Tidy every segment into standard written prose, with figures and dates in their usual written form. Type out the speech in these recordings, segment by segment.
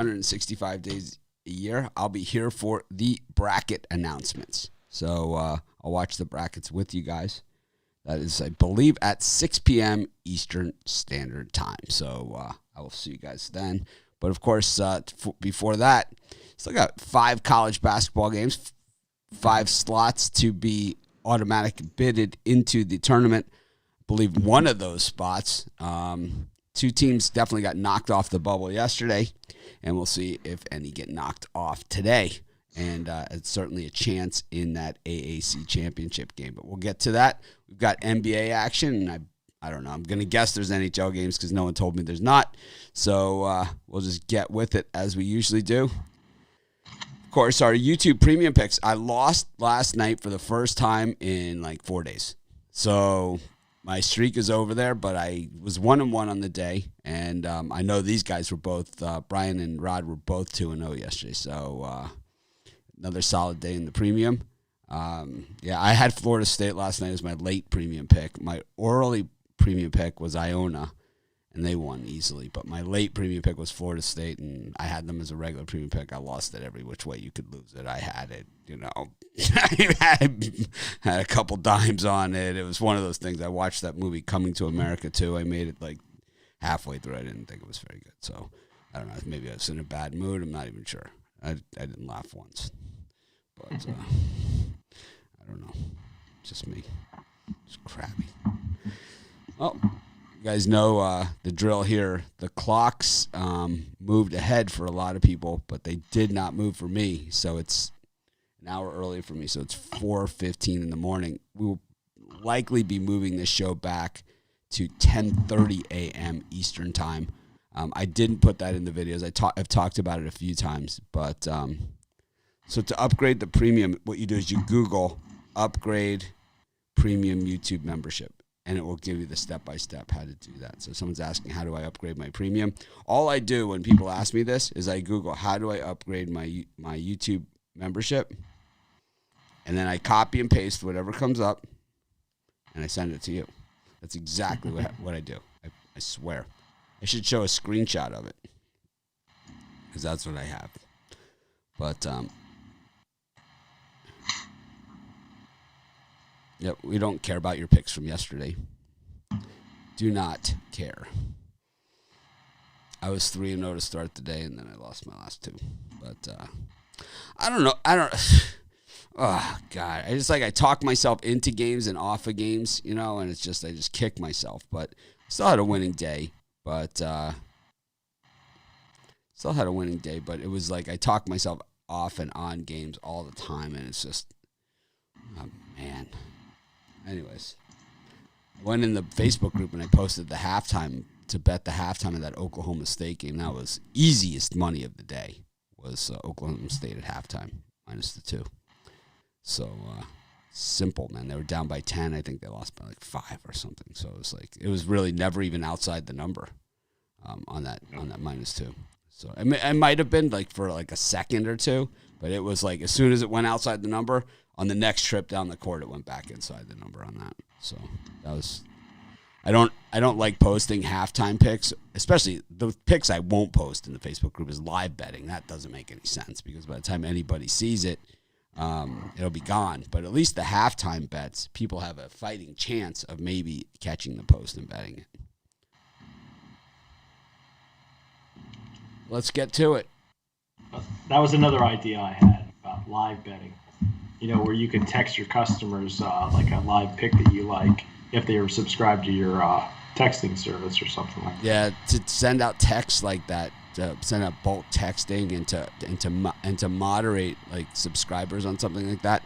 365 days a year, I'll be here for the bracket announcements. So I'll watch the brackets with you guys. That is, I believe, at 6 p.m. Eastern Standard Time. So I will see you guys then. But, of course, before that, still got 5 college basketball games, 5 slots to be automatic bidded into the tournament. I believe one of those spots, 2 teams definitely got knocked off the bubble yesterday, and we'll see if any get knocked off today. And it's certainly a chance in that AAC championship game. But we'll get to that. We've got NBA action, and I don't know. I'm going to guess there's NHL games because no one told me there's not. So we'll just get with it as we usually do. Of course, our YouTube premium picks. I lost last night for the first time in like 4 days. So my streak is over there, but I was 1-1 on the day. And I know these guys were both, Brian and Rod were both 2-0 yesterday. So another solid day in the premium. I had Florida State last night as my late premium pick. My early premium pick was Iona, and they won easily. But my late premium pick was Florida State, and I had them as a regular premium pick. I lost it every which way you could lose it. I had it, I had a couple dimes on it. It was one of those things. I watched that movie Coming to America, too. I made it like halfway through. I didn't think it was very good. So, I don't know. Maybe I was in a bad mood. I'm not even sure. I didn't laugh once. But I don't know. Just me. Just crabby. Well, you guys know the drill here. The clocks moved ahead for a lot of people, but they did not move for me. So it's an hour early for me. So it's 4:15 in the morning. We will likely be moving this show back to 10:30 a.m. Eastern time. I didn't put that in the videos. I've talked about it a few times, but so to upgrade the premium, what you do is you Google upgrade premium YouTube membership, and it will give you the step-by-step how to do that. So someone's asking, how do I upgrade my premium? All I do when people ask me this is I Google, how do I upgrade my YouTube membership? And then I copy and paste whatever comes up, and I send it to you. That's exactly what I do. I swear. I should show a screenshot of it, because that's what I have. But, yep, we don't care about your picks from yesterday. Do not care. I was 3-0 to start the day, and then I lost my last 2. But I don't know. Oh, God. I talk myself into games and off of games, and it's just I just kick myself. But still had a winning day. But it was like I talk myself off and on games all the time, and it's just, oh, man. Anyways, I went in the Facebook group and I posted the halftime to bet the halftime of that Oklahoma State game. That was easiest money of the day, was Oklahoma State at halftime, minus the 2. So, simple, man. They were down by 10. I think they lost by like 5 or something. So it was really never even outside the number on that minus 2. So it might have been like for like a second or two, but it was like as soon as it went outside the number, on the next trip down the court, it went back inside the number on that. So that was. I don't like posting halftime picks, especially the picks I won't post in the Facebook group is live betting. That doesn't make any sense because by the time anybody sees it, it'll be gone. But at least the halftime bets, people have a fighting chance of maybe catching the post and betting it. Let's get to it. That was another idea I had about live betting. Where you can text your customers like a live pick that you like if they are subscribed to your texting service or something like that. Yeah, to send out texts like that, to send out bulk texting and to moderate like subscribers on something like that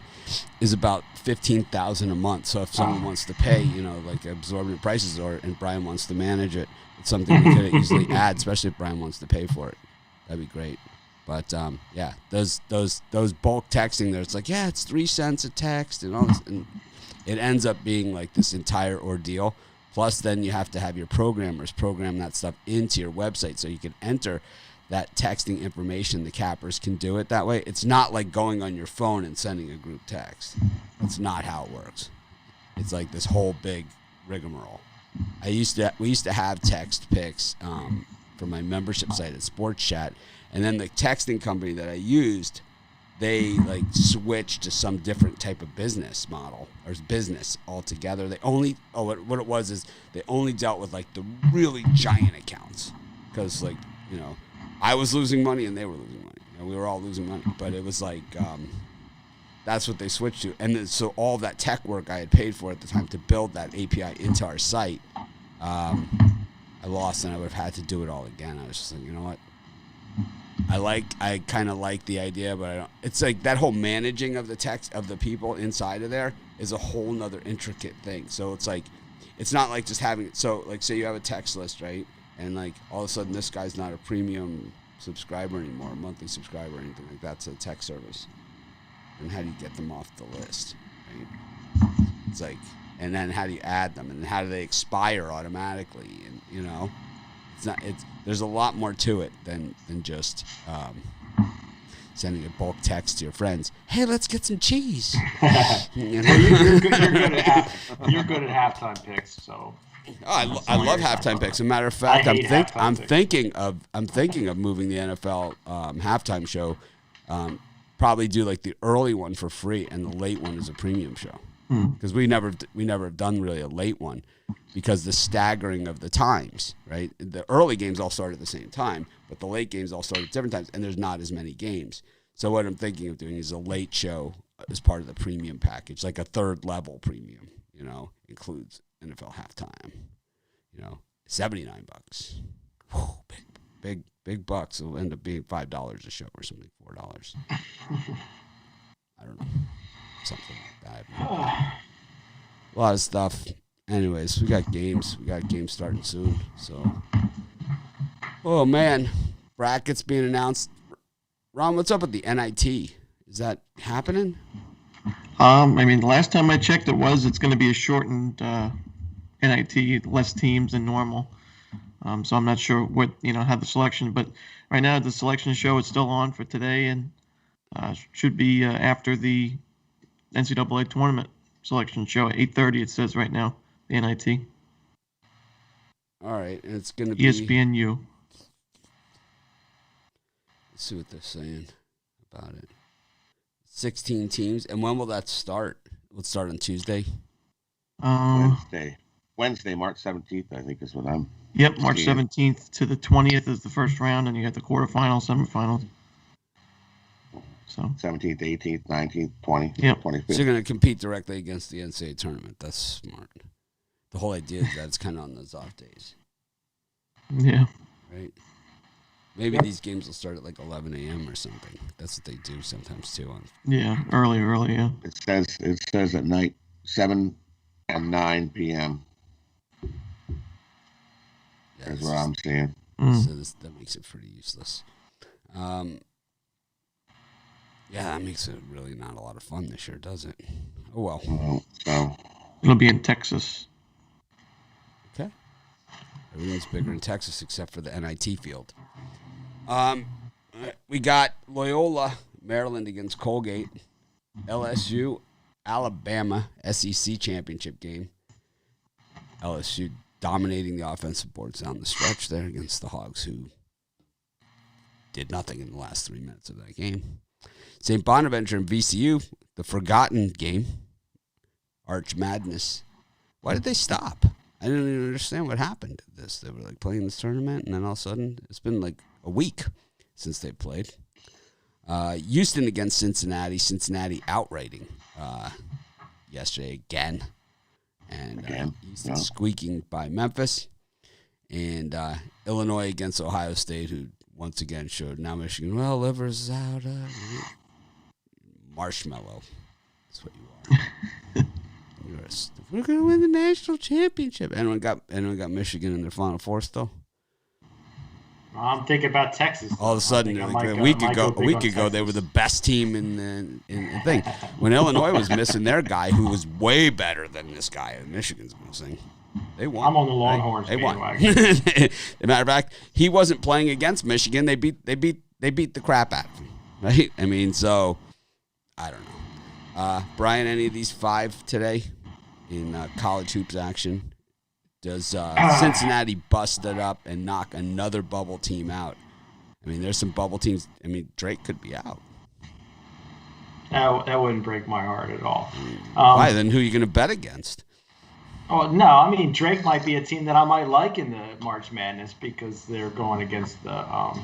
is about $15,000 a month. So if someone wants to pay, like absorbent prices, and Brian wants to manage it, it's something we could easily add, especially if Brian wants to pay for it. That'd be great. But those bulk texting there, it's like, yeah, it's 3 cents a text and all this, and it ends up being like this entire ordeal. Plus, then you have to have your programmers program that stuff into your website so you can enter that texting information. The cappers can do it that way. It's not like going on your phone and sending a group text. That's not how it works. It's like this whole big rigmarole. We used to have text picks for my membership site at Sports Chat, and then the texting company that I used, they like switched to some different type of business model or business altogether. They only what it was is they only dealt with like the really giant accounts because like I was losing money and they were losing money. We were all losing money, but it was like that's what they switched to. And then, so all that tech work I had paid for at the time to build that API into our site, I lost, and I would have had to do it all again. I was just like, you know what? I kind of like the idea, but I don't. It's like that whole managing of the text of the people inside of there is a whole nother intricate thing. So it's like, it's not like just having it. So like, say you have a text list, right? And like all of a sudden this guy's not a premium subscriber anymore, a monthly subscriber or anything like that to the tech service. And how do you get them off the list, right? It's like, and then how do you add them, and how do they expire automatically? And there's a lot more to it than just sending a bulk text to your friends. Hey, let's get some cheese. You're good at halftime picks, so. Oh, I love halftime picks. As a matter of fact, I'm thinking of moving the NFL halftime show. Probably do like the early one for free, and the late one is a premium show. Because we never have done really a late one, because the staggering of the times, right? The early games all start at the same time, but the late games all start at different times, and there's not as many games. So what I'm thinking of doing is a late show as part of the premium package, like a third level premium. Includes NFL halftime. $79. Whew, big bucks. It'll end up being $5 a show or something, $4. I don't know, something like that. A lot of stuff. Anyways, we got games. We got games starting soon. So, oh man, brackets being announced. Ron, what's up with the NIT? Is that happening? The last time I checked, it's going to be a shortened NIT, less teams than normal. So I'm not sure what how the selection, but right now the selection show is still on for today, and should be after the NCAA tournament selection show at 8:30. It says right now the NIT. All right, and it's going to be ESPNU. Let's see what they're saying about it. 16 teams, and when will that start? Will it start on Tuesday? Wednesday, March 17th, I think is what I'm. Yep, March 17th to the 20th is the first round, and you got the quarterfinals, semifinals. So 17th, 18th, 19th, 20th, yep. 25th. So you're going to compete directly against the NCAA tournament. That's smart. The whole idea is that it's kind of on those off days. Yeah. Right? Maybe these games will start at like 11 a.m. or something. That's what they do sometimes too. Yeah, early, yeah. It says at night, 7 and 9 p.m. Yeah, is what I'm seeing. So that makes it pretty useless. Yeah, that makes it really not a lot of fun this year, does it? Oh, well. So it'll be in Texas. Okay. Everything's bigger in Texas except for the NIT field. We got Loyola, Maryland against Colgate. LSU, Alabama, SEC championship game. LSU dominating the offensive boards down the stretch there against the Hogs, who did nothing in the last 3 minutes of that game. St. Bonaventure and VCU, the forgotten game. Arch Madness. Why did they stop? I didn't even understand what happened to this. They were like playing this tournament, and then all of a sudden, it's been like a week since they played. Houston against Cincinnati. Cincinnati outrighting yesterday again. And Houston squeaking by Memphis. And Illinois against Ohio State, who once again showed now Michigan, well, livers out. Marshmallow. That's what you are. We're going to win the national championship. Anyone got Michigan in their Final Four still? I'm thinking about Texas. All of a sudden, a week ago, they were the best team in the thing. When Illinois was missing their guy, who was way better than this guy that Michigan's missing, they won. I'm on the Longhorns. They won. As a matter of fact, he wasn't playing against Michigan. They beat the crap out of him. Right? I mean, so I don't know. Brian, any of these five today in college hoops action? Does Cincinnati bust it up and knock another bubble team out? I mean, there's some bubble teams. I mean, Drake could be out. That wouldn't break my heart at all. Why? Then who are you going to bet against? Oh no, I mean Drake might be a team that I might like in the March Madness because they're going against the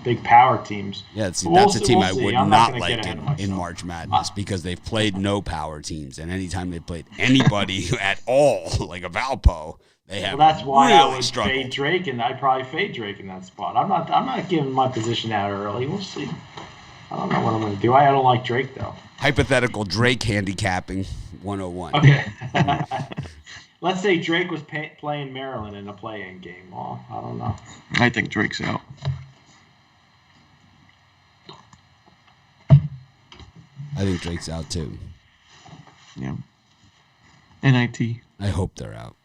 big power teams. Yeah, that's a team I would not gonna like in March Madness because they've played no power teams, and anytime they played anybody at all, like a Valpo, they have that's why really I would struggled. fade Drake, and I'd probably fade Drake in that spot. I'm not giving my position out early. We'll see. I don't know what I'm going to do. I don't like Drake though. Hypothetical Drake handicapping 101. Okay. Let's say Drake was playing Maryland in a play-in game. Well, I don't know. I think Drake's out. I think Drake's out too. Yeah. NIT. I hope they're out.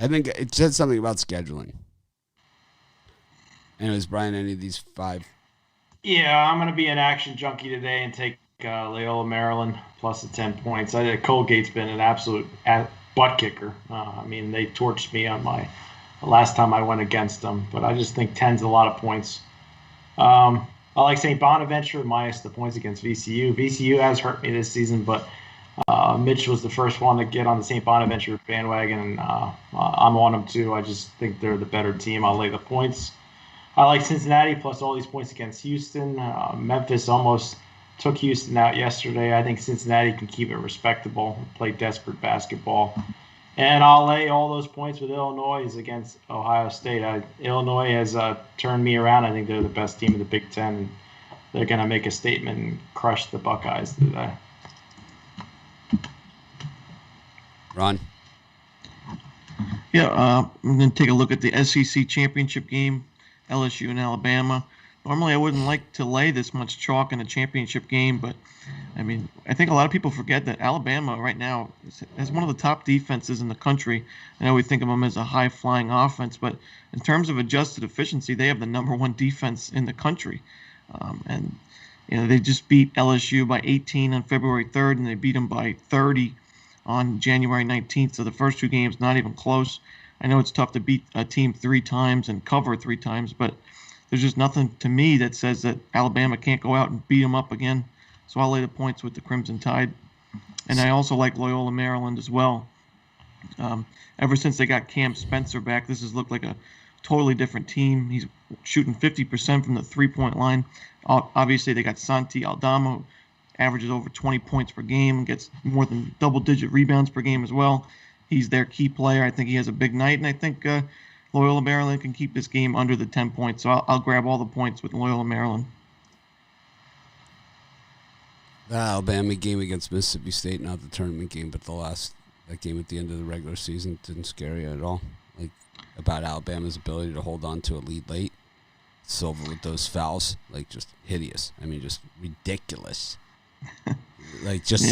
I think it said something about scheduling. Anyways, Brian, any of these 5? Yeah, I'm going to be an action junkie today and take Loyola Maryland plus the 10 points. I think Colgate's been an absolute butt kicker. I mean, they torched me on my last time I went against them, but I just think 10's a lot of points. I like St. Bonaventure minus the points against VCU. VCU has hurt me this season, but Mitch was the first one to get on the St. Bonaventure bandwagon, and I'm on them too. I just think they're the better team. I'll lay the points. I like Cincinnati plus all these points against Houston. Memphis almost took Houston out yesterday. I think Cincinnati can keep it respectable, play desperate basketball. And I'll lay all those points with Illinois against Ohio State. Illinois has turned me around. I think they're the best team in the Big Ten. And they're going to make a statement and crush the Buckeyes today. Ron? Yeah, I'm going to take a look at the SEC championship game, LSU and Alabama. Normally, I wouldn't like to lay this much chalk in a championship game, but I mean, I think a lot of people forget that Alabama right now is one of the top defenses in the country. I know we think of them as a high-flying offense, but in terms of adjusted efficiency, they have the number 1 defense in the country. And they just beat LSU by 18 on February 3rd, and they beat them by 30 on January 19th. So the first 2 games, not even close. I know it's tough to beat a team 3 times and cover 3 times, but there's just nothing to me that says that Alabama can't go out and beat them up again. So I'll lay the points with the Crimson Tide. And I also like Loyola Maryland as well. Ever since they got Cam Spencer back, this has looked like a totally different team. He's shooting 50% from the 3-point line. Obviously, they got Santi Aldama, who averages over 20 points per game and gets more than double-digit rebounds per game as well. He's their key player. I think he has a big night, and I think Loyola Maryland can keep this game under the 10 points. So I'll grab all the points with Loyola Maryland. The Alabama game against Mississippi State, not the tournament game, but that game at the end of the regular season didn't scare you at all. Like, about Alabama's ability to hold on to a lead late. Silver with those fouls, like, just hideous. I mean, just ridiculous. Like, just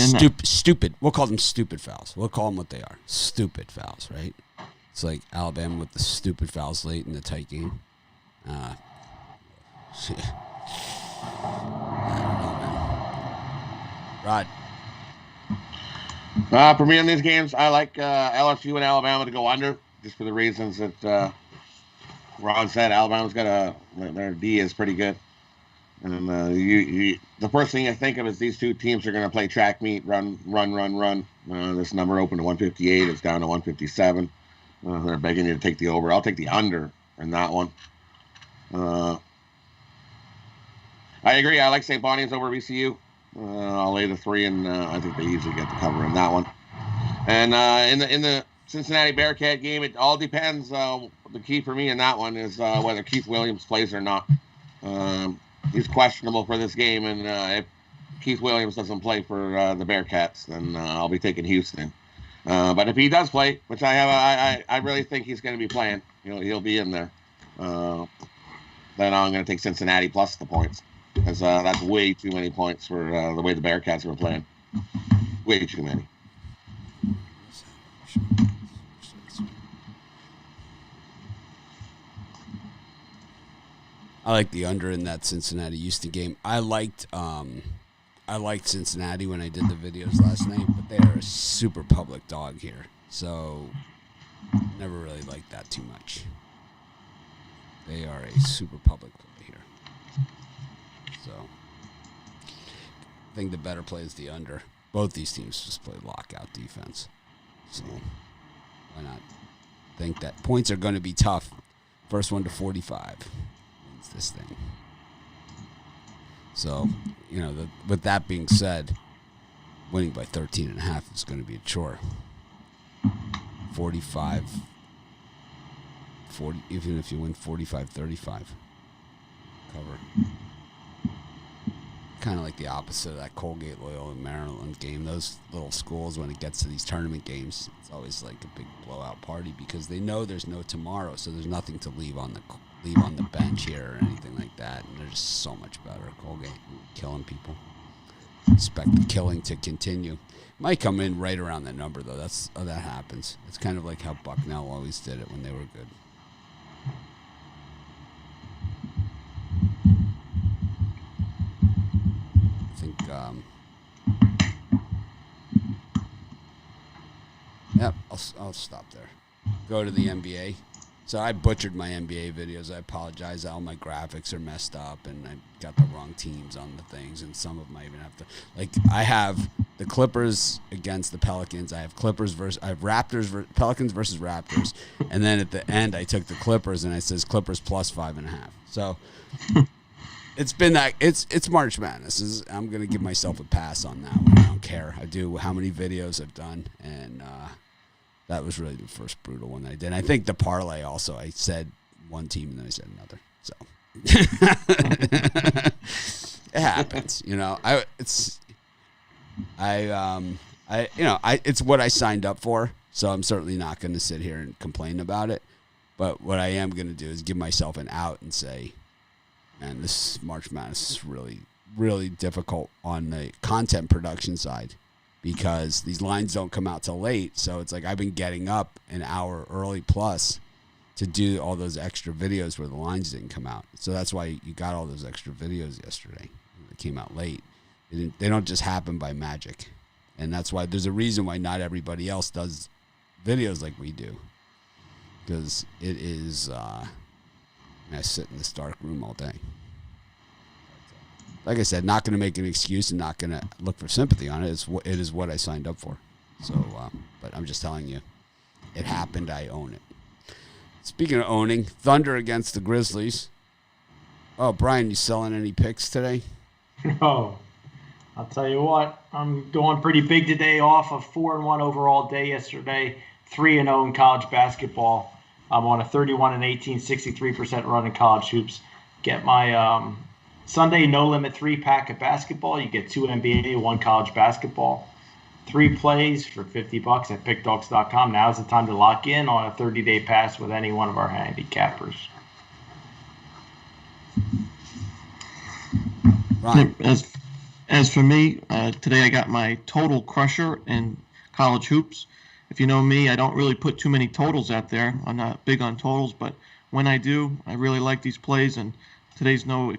stupid. We'll call them stupid fouls. We'll call them what they are. Stupid fouls, right? It's like Alabama with the stupid fouls late in the tight game. I don't know, man. Rod? For me in these games, I like LSU and Alabama to go under, just for the reasons that Ron said. Alabama's got their D is pretty good. And the first thing I think of is these 2 teams are going to play track meet, run. This number opened to 158. It's down to 157. They're begging you to take the over. I'll take the under in that one. I agree. I like St. Bonnie's over VCU. I'll lay the 3, and I think they easily get the cover in that one. And in the Cincinnati Bearcat game, it all depends. The key for me in that one is whether Keith Williams plays or not. He's questionable for this game, and if Keith Williams doesn't play for the Bearcats, then I'll be taking Houston. But if he does play, which I really think he's going to be playing, he'll be in there. Then I'm going to take Cincinnati plus the points, because that's way too many points for the way the Bearcats are playing. Way too many. I like the under in that Cincinnati-Houston game. I liked Cincinnati when I did the videos last night, but they are a super public dog here. So never really liked that too much. They are a super public play here. So I think the better play is the under. Both these teams just play lockout defense. So why not? Think that points are going to be tough. First one to 45 wins this thing. So, with that being said, winning by 13.5 is going to be a chore. 45, 40, even if you win 45-35, cover. Kind of like the opposite of that Colgate Loyola Maryland game. Those little schools, when it gets to these tournament games, it's always like a big blowout party because they know there's no tomorrow, so there's nothing to leave on the bench here or anything like that. And they're just so much better. Colgate killing people. Expect the killing to continue. Might come in right around that number though. That happens. It's kind of like how Bucknell always did it when they were good. Yep, I'll stop there. Go to the NBA. So I butchered my NBA videos. I apologize. All my graphics are messed up, and I got the wrong teams on the things, and some of them I even have to I have the Clippers against the Pelicans. I have Pelicans versus Raptors, and then at the end I took the Clippers, and it says Clippers plus 5.5. So. It's been that it's March Madness. I'm gonna give myself a pass on that one. I don't care. I do how many videos I've done, and that was really the first brutal one I did. And I think the parlay also. I said one team and then I said another. So it happens, It's what I signed up for. So I'm certainly not going to sit here and complain about it. But what I am going to do is give myself an out and say. And this March Madness is really, really difficult on the content production side because these lines don't come out till late. So it's like I've been getting up an hour early plus to do all those extra videos where the lines didn't come out. So that's why you got all those extra videos yesterday. They came out late. They don't just happen by magic. And that's why there's a reason why not everybody else does videos like we do. Because it is... I sit in this dark room all day. Like I said, not going to make an excuse and not going to look for sympathy on it. It is what I signed up for. So, but I'm just telling you, it happened. I own it. Speaking of owning, Thunder against the Grizzlies. Oh, Brian, you selling any picks today? No. I'll tell you what, I'm going pretty big today off of 4-1 overall day yesterday, 3-0 in college basketball. I'm on a 31-18, 63% run in college hoops. Get my Sunday No Limit 3-pack of basketball. You get 2 NBA, 1 college basketball. 3 plays for $50 at pickdogs.com. Now is the time to lock in on a 30-day pass with any one of our handicappers. Right. As for me, today I got my total crusher in college hoops. If you know me, I don't really put too many totals out there. I'm not big on totals, but when I do, I really like these plays, and today's no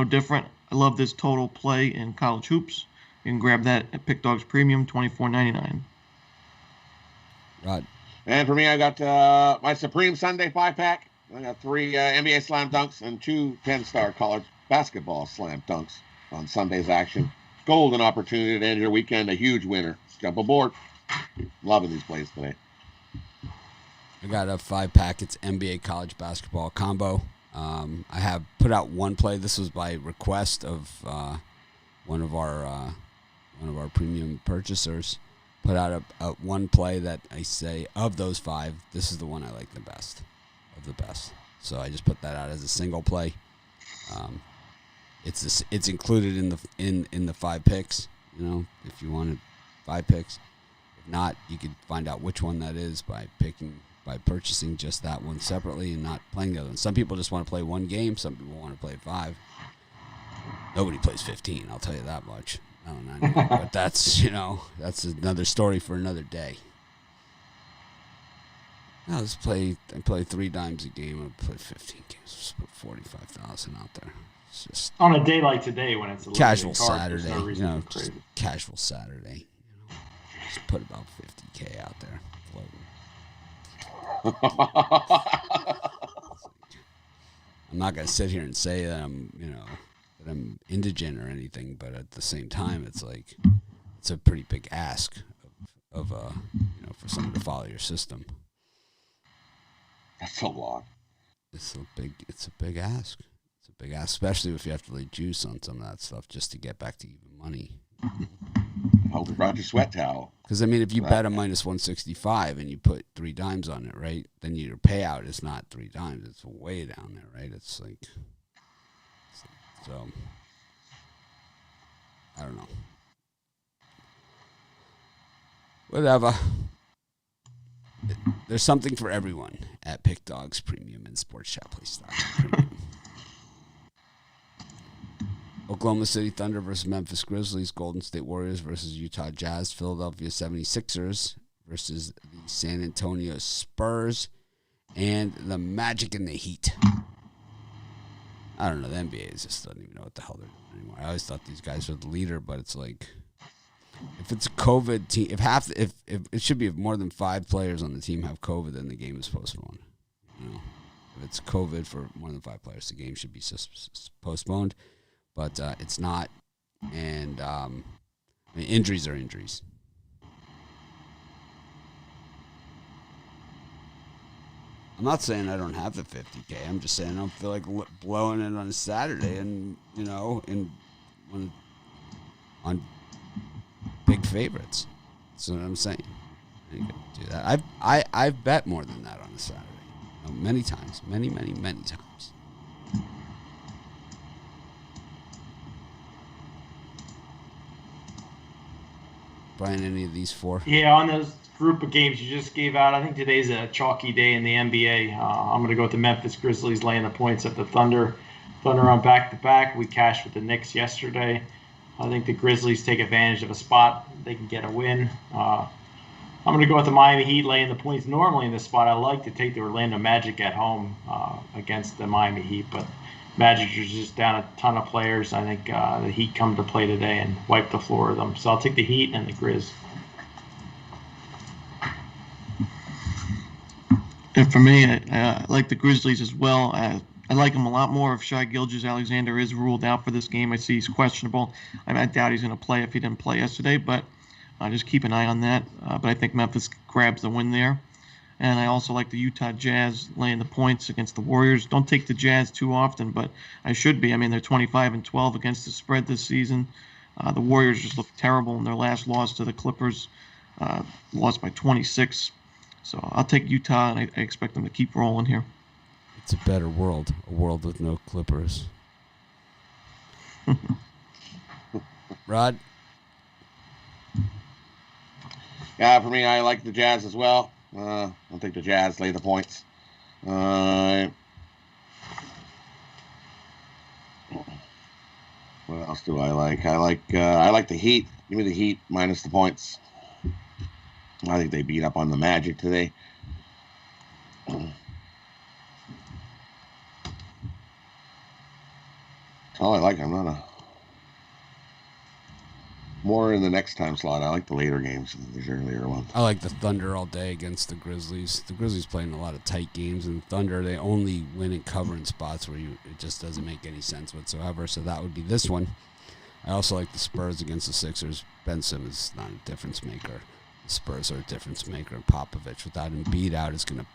different. I love this total play in college hoops. You can grab that at Pick Dogs Premium, $24.99. Rod. And for me, I got my Supreme Sunday 5-pack. I got 3 NBA slam dunks and 2 10-star college basketball slam dunks on Sunday's action. Golden opportunity to end your weekend, a huge winner. Jump aboard. Loving these plays today. I got a 5-pack. It's NBA college basketball combo. I have put out one play. This was by request of one of our premium purchasers. Put out a one play that I say of those 5, this is the one I like the best of the best. So I just put that out as a single play. It's included in the 5 picks. If you wanted 5 picks. Not, you could find out which one that is by purchasing just that one separately and not playing the other one. Some people just want to play one game. Some people want to play 5. Nobody plays 15. I'll tell you that much. I don't know, but that's another story for another day. Now I play 3 dimes a game. I play 15 games. Just put 45,000 out there. It's just on a day like today when it's a casual Saturday. Casual Saturday. Just put about 50K out there floating. I'm not gonna sit here and say that I'm indigent or anything, but at the same time, it's like it's a pretty big ask of for someone to follow your system. That's a lot. It's a big ask. It's a big ask, especially if you have to lay juice on some of that stuff just to get back to even money. I hope you brought your sweat towel. Because I mean, if you bet a minus 165 and you put 3 dimes on it, right? Then your payout is not 3 dimes; it's way down there, right? It's like so. I don't know. Whatever. There's something for everyone at Pick Dogs Premium and Sports Chat Play Style Premium. Oklahoma City Thunder versus Memphis Grizzlies, Golden State Warriors versus Utah Jazz, Philadelphia 76ers versus the San Antonio Spurs, and the Magic and the Heat. I don't know. The NBA just doesn't even know what the hell they're doing anymore. I always thought these guys were the leader, but it's like, if it's a COVID team, if it should be if more than 5 players on the team have COVID, then the game is postponed. If it's COVID for more than 5 players, the game should be postponed. But it's not, and injuries are injuries. I'm not saying I don't have the 50K. I'm just saying I don't feel like blowing it on a Saturday, and on big favorites. That's what I'm saying. You can do that. I've bet more than that on a Saturday, many times, many times. Brian, any of these 4? Yeah, on those group of games you just gave out, I think today's a chalky day in the NBA. I'm going to go with the Memphis Grizzlies laying the points at the Thunder. Thunder on back-to-back. We cashed with the Knicks yesterday. I think the Grizzlies take advantage of a spot. They can get a win. I'm going to go with the Miami Heat laying the points. Normally in this spot, I like to take the Orlando Magic at home against the Miami Heat, but Magic are just down a ton of players. I think the Heat come to play today and wipe the floor of them. So I'll take the Heat and the Grizz. And for me, I like the Grizzlies as well. I like them a lot more if Shai Gilgeous-Alexander is ruled out for this game. I see he's questionable. I doubt he's going to play if he didn't play yesterday, but just keep an eye on that. But I think Memphis grabs the win there. And I also like the Utah Jazz laying the points against the Warriors. Don't take the Jazz too often, but I should be. I mean, they're 25-12 against the spread this season. The Warriors just look terrible in their last loss to the Clippers, lost by 26. So I'll take Utah, and I expect them to keep rolling here. It's a better world, a world with no Clippers. Rod? Yeah, for me, I like the Jazz as well. I'll take the Jazz, lay the points. What else do I like? I like the Heat. Give me the Heat minus the points. I think they beat up on the Magic today. That's all I like. I'm not a more in the next time slot. I like the later games than these earlier ones. I like the Thunder all day against the Grizzlies. The Grizzlies playing a lot of tight games, and the Thunder, they only win and cover in spots where it just doesn't make any sense whatsoever. So that would be this one. I also like the Spurs against the Sixers. Ben Simmons is not a difference maker. The Spurs are a difference maker, and Popovich, without him beat out, is going to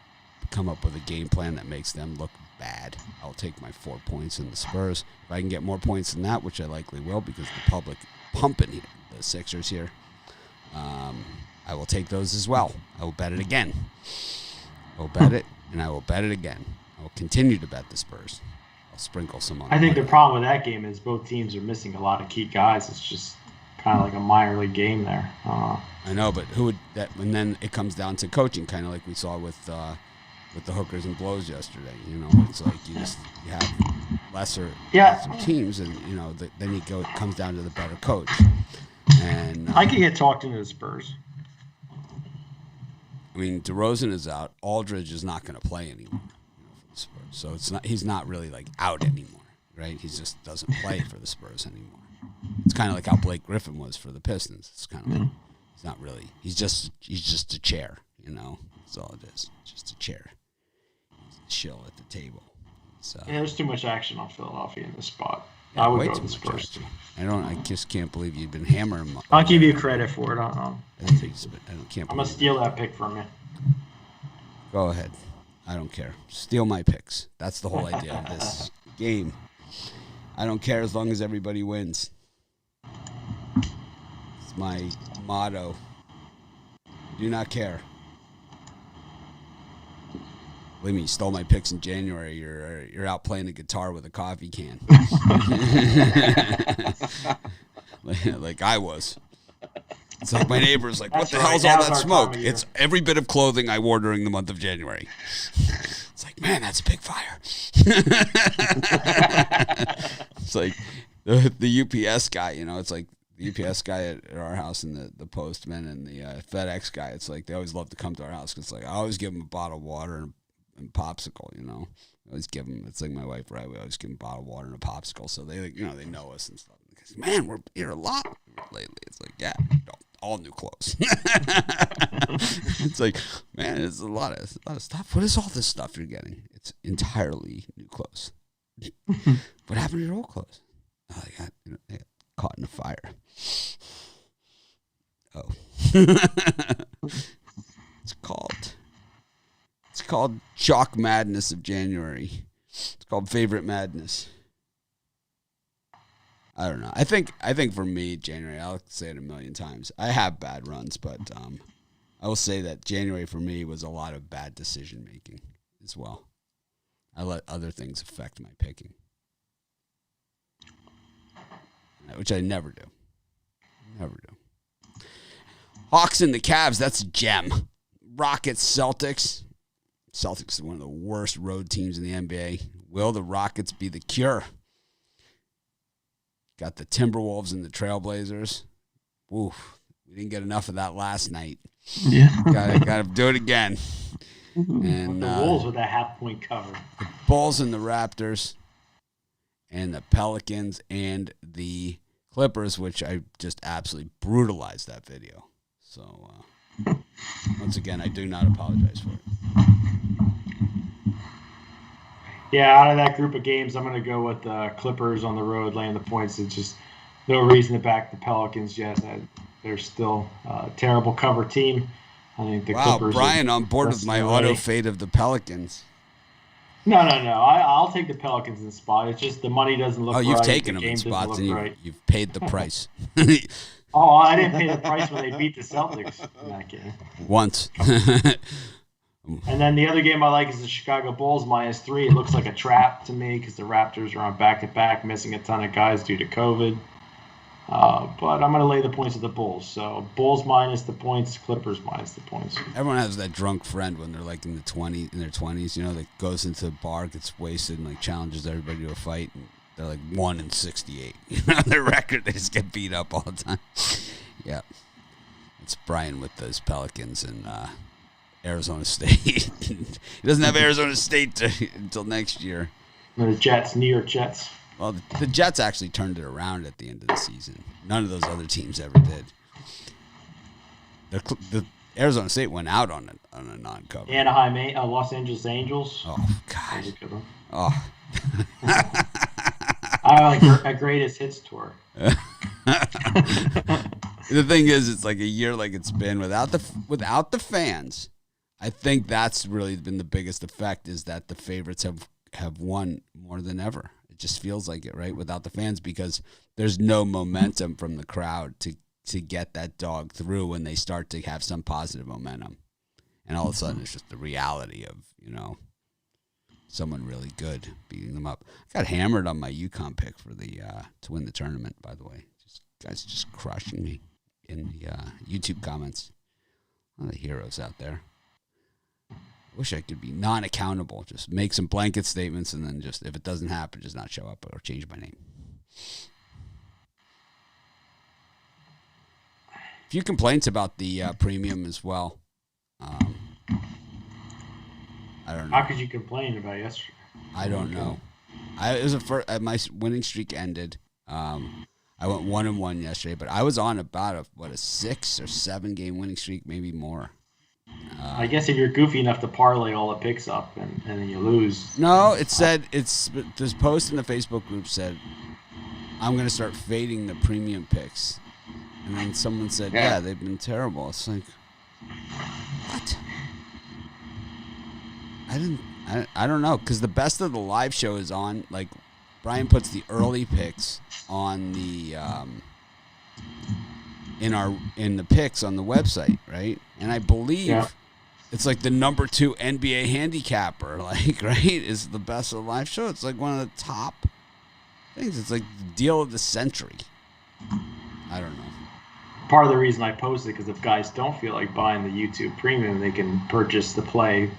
come up with a game plan that makes them look bad. I'll take my 4 points in the Spurs. If I can get more points than that, which I likely will because the public pumping the Sixers here, I will take those as well. I will bet it again. I will bet it, and I will bet it again. I will continue to bet the Spurs. I'll sprinkle some on. I think the problem with that game is both teams are missing a lot of key guys. It's just kind of like a minor league game there. I know, but who would that? And then it comes down to coaching, kind of like we saw with the hookers and blows yesterday. You know, it's like you have lesser teams, and then it comes down to the better coach. And I can get talked into the Spurs. I mean, DeRozan is out. Aldridge is not going to play anymore for the Spurs. So he's not really like out anymore, right? He just doesn't play for the Spurs anymore. It's kind of like how Blake Griffin was for the Pistons. It's kind of like He's not really. He's just a chair, you know. That's all it is. Just a chair. He's a shill at the table. So there's too much action on Philadelphia in this spot. yeah, I would way go too with the much Spurs. action. I just can't believe you've been hammering him. I'll give you credit for it. Can't. I'm gonna steal that pick from you. Go ahead. I don't care. Steal my picks. That's the whole idea of this game. I don't care as long as everybody wins. It's my motto. Do not care. Believe me, you stole my picks in January. You're out playing the guitar with a coffee can. like I was. It's like my neighbor's like, what the hell's all that smoke? It's every bit of clothing I wore during the month of January. It's like, man, that's a big fire. It's like the UPS guy, you know, it's like the UPS guy at our house and the postman and the FedEx guy. It's like they always love to come to our house because like I always give them a bottle of water and popsicle, you know. I always give them, it's like my wife, right? We always give them a bottle of water and a popsicle. So they, like, you know, they know us and stuff. Because, man, we're here a lot lately. It's like, yeah, all new clothes. It's like, man, it's a lot of stuff. What is all this stuff you're getting? It's entirely new clothes. What happened to your old clothes? Oh, they got caught in a fire. Oh. It's called Chalk Madness of January. It's called Favorite Madness. I don't know. I think for me, January, I'll say it a million times. I have bad runs, but I will say that January for me was a lot of bad decision making as well. I let other things affect my picking, which I never do. Never do. Hawks and the Cavs, that's a gem. Rockets, Celtics. Celtics is one of the worst road teams in the NBA. Will the Rockets be the cure? Got the Timberwolves and the Trailblazers. Oof, we didn't get enough of that last night. Yeah. Got to do it again. And the Wolves with that half-point cover. The Bulls and the Raptors, and the Pelicans and the Clippers, which I just absolutely brutalized that video. So, once again, I do not apologize for it. Yeah, out of that group of games, I'm going to go with the Clippers on the road, laying the points. It's just no reason to back the Pelicans yet. They're still a terrible cover team. I think the Clippers. Wow, Brian on board with my auto fade of the Pelicans. No. I'll take the Pelicans in the spot. It's just the money doesn't look right. Oh, you've taken them in spots and you've paid the price. Oh, I didn't pay the price when they beat the Celtics in that game. Once. And then the other game I like is the Chicago Bulls -3. It looks like a trap to me because the Raptors are on back-to-back, missing a ton of guys due to COVID. But I'm going to lay the points of the Bulls. So Bulls minus the points, Clippers minus the points. Everyone has that drunk friend when they're like in their 20s, you know, that goes into a bar, gets wasted, and like challenges everybody to a fight. And they're like 1-68. You know, their record, they just get beat up all the time. Yeah. It's Brian with those Pelicans and Arizona State. He doesn't have Arizona State until next year. The Jets, New York Jets. Well, the Jets actually turned it around at the end of the season. None of those other teams ever did. The Arizona State went out on a non-cover. Anaheim, Los Angeles Angels. Oh, God. Oh. I like a greatest hits tour. The thing is, it's like a year like it's been without the fans. I think that's really been the biggest effect, is that the favorites have won more than ever. It just feels like it, right? Without the fans, because there's no momentum from the crowd to get that dog through when they start to have some positive momentum. And all of a sudden it's just the reality of, you know, someone really good beating them up. I got hammered on my UConn pick for the to win the tournament, by the way. Guys just crushing me in the YouTube comments. A lot of heroes out there. I wish I could be non-accountable. Just make some blanket statements and then just, if it doesn't happen, just not show up or change my name. A few complaints about the premium as well. I don't know. How could you complain about yesterday? I don't know. It was my winning streak ended. I I went 1-1 yesterday, but I was on about a 6 or 7 game winning streak, maybe more. I guess if you're goofy enough to parlay all the picks up and then you lose. No, it said this post in the Facebook group said I'm going to start fading the premium picks, and then someone said, yeah, they've been terrible. It's like, what? I don't know, because the best of the live show is on. Like, Brian puts the early picks on the in the picks on the website, right? And I believe it's like the number 2 NBA handicapper, like, right, is the best of the live show. It's like one of the top things. It's like the deal of the century. I don't know. Part of the reason I posted, because if guys don't feel like buying the YouTube premium, they can purchase the play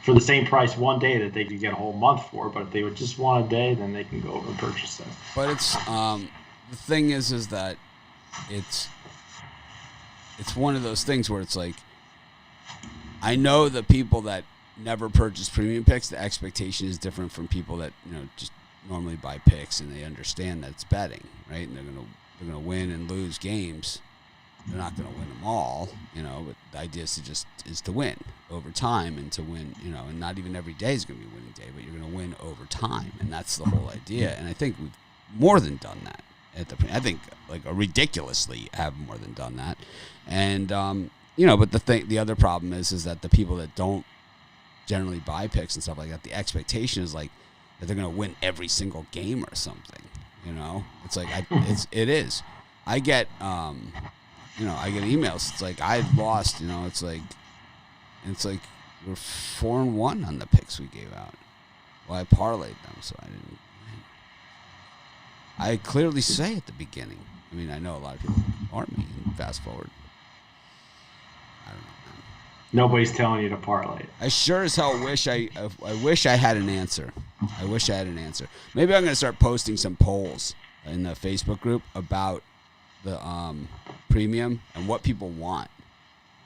for the same price one day that they could get a whole month for. But if they would just want a day, then they can go over and purchase that. But it's the thing is that it's one of those things where it's like, I know the people that never purchase premium picks, the expectation is different from people that, you know, just normally buy picks, and they understand that it's betting, right? And they're gonna win and lose games. They're not gonna win them all, you know. But the idea is to win over time, and to win, you know, and not even every day is gonna be a winning day, but you're gonna win over time, and that's the whole idea. And I think we've more than done that I think like ridiculously have more than done that, and you know. But the other problem is that the people that don't generally buy picks and stuff like that, the expectation is like that they're gonna win every single game or something. You know, it's like it is. I get you know, I get emails. It's like I lost. You know, it's like we're 4-1 on the picks we gave out. Well, I parlayed them, so I didn't. I clearly say at the beginning. I mean, I know a lot of people aren't me. And fast forward. I don't know, man. Nobody's telling you to parlay it. I sure as hell wish I wish I had an answer. I wish I had an answer. Maybe I'm going to start posting some polls in the Facebook group about the premium and what people want,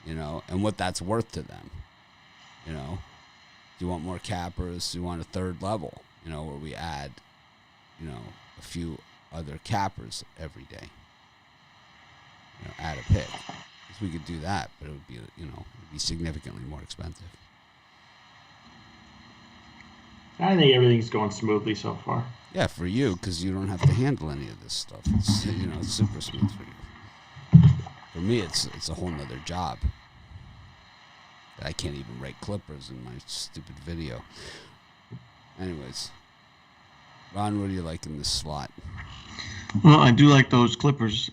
you know, and what that's worth to them. You know, do you want more cappers? Do you want a third level, you know, where we add, you know, a few other cappers every day? You know, add a pick. If we could do that, but it would be, you know, it would be significantly more expensive. I think everything's going smoothly so far. Yeah, for you, because you don't have to handle any of this stuff. It's, you know, it's super smooth for you. For me, it's a whole nother job. I can't even rate clippers in my stupid video. Anyways, Ron, what do you like in this slot? Well, I do like those Clippers.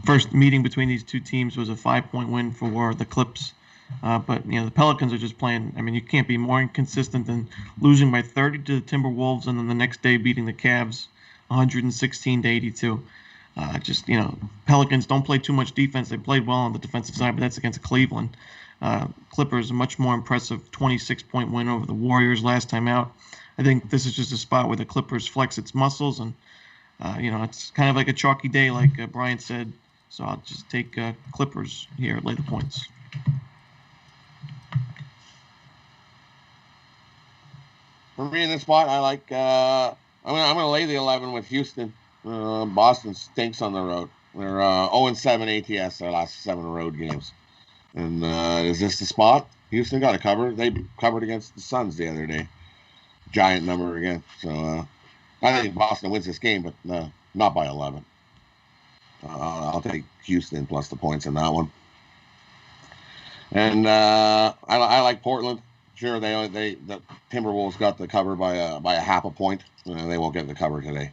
First meeting between these two teams was a 5-point win for the Clips. But, you know, the Pelicans are just playing. I mean, you can't be more inconsistent than losing by 30 to the Timberwolves and then the next day beating the Cavs 116-82. Just, you know, Pelicans don't play too much defense. They played well on the defensive side, but that's against Cleveland. Clippers, a much more impressive 26-point win over the Warriors last time out. I think this is just a spot where the Clippers flex its muscles, and, you know, it's kind of like a chalky day, like Brian said. So I'll just take Clippers here, lay the points. For me in this spot, I like. I'm gonna lay the 11 with Houston. Boston stinks on the road. They're 0-7 ATS their last 7 road games. And is this the spot? Houston got a cover. They covered against the Suns the other day. Giant number again. So I think Boston wins this game, but not by 11. I'll take Houston plus the points in that one. And I like Portland. Sure, the Timberwolves got the cover by a half a point. They won't get the cover today.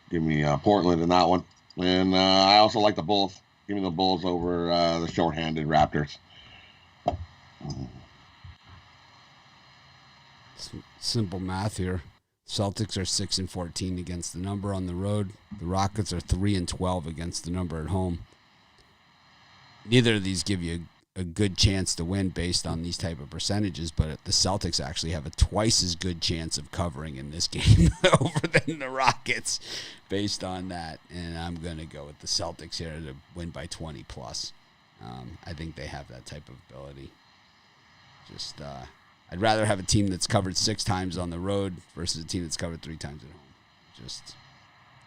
Give me Portland in that one. And I also like the Bulls. Give me the Bulls over the shorthanded Raptors. Simple math here. Celtics are 6-14 against the number on the road. The Rockets are 3-12 against the number at home. Neither of these give you a good chance to win based on these type of percentages, but the Celtics actually have a twice as good chance of covering in this game over than the Rockets based on that. And I'm going to go with the Celtics here to win by 20 plus. I think they have that type of ability. Just, I'd rather have a team that's covered 6 times on the road versus a team that's covered 3 times at home. Just,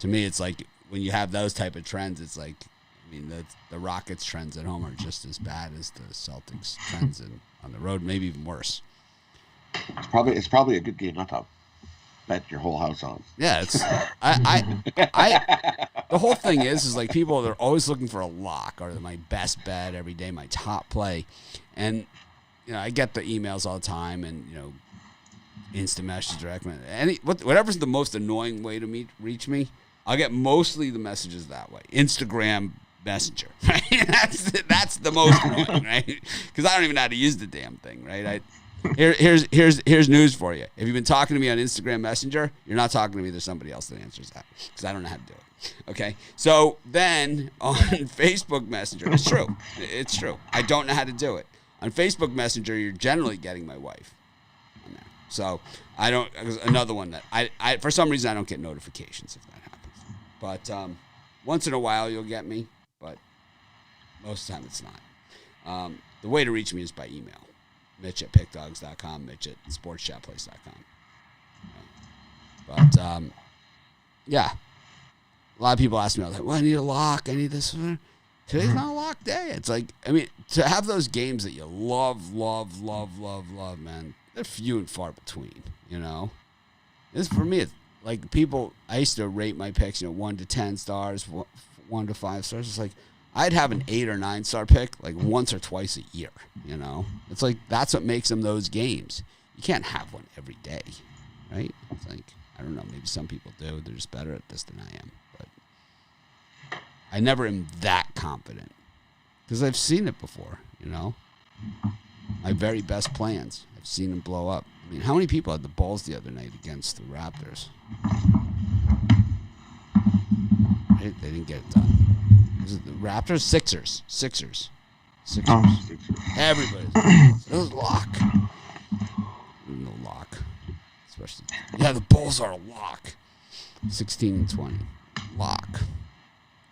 to me, it's like when you have those type of trends, it's like, I mean, the Rockets trends at home are just as bad as the Celtics trends on the road, maybe even worse. It's probably a good game not to bet your whole house on. Yeah, it's the whole thing is like people, they're always looking for a lock or my best bet every day, my top play. And, I get the emails all the time and, instant message, direct whatever's the most annoying way to reach me, I'll get mostly the messages that way. Instagram Messenger, right? That's the most annoying, right? Because I don't even know how to use the damn thing, right? Here's news for you. If you've been talking to me on Instagram Messenger, you're not talking to me. There's somebody else that answers that because I don't know how to do it. Okay, so then on Facebook Messenger, it's true. I don't know how to do it. On Facebook Messenger, you're generally getting my wife on there. So I don't. Another one that I for some reason I don't get notifications if that happens. But once in a while you'll get me, but most of the time it's not. The way to reach me is by email. Mitch@pickdogs.com, Mitch@sportschatplace.com. But yeah, a lot of people ask me, like, well, I need a lock, I need this. Today's not a lock day. It's like, I mean, to have those games that you love, man, they're few and far between, This, for me, it's like people, I used to rate my picks, 1 to 10 stars, 1 to 5 stars. It's like, I'd have an 8 or 9 star pick like once or twice a year, It's like, that's what makes them those games. You can't have one every day, right? It's like, I don't know, maybe some people do. They're just better at this than I am. But I never am that confident because I've seen it before, My very best plans, I've seen them blow up. I mean, how many people had the balls the other night against the Raptors? They didn't get it done. Was it the Raptors? Sixers. Oh. Everybody. It was lock. No lock. Especially. Yeah, the Bulls are a lock. 16-20. Lock.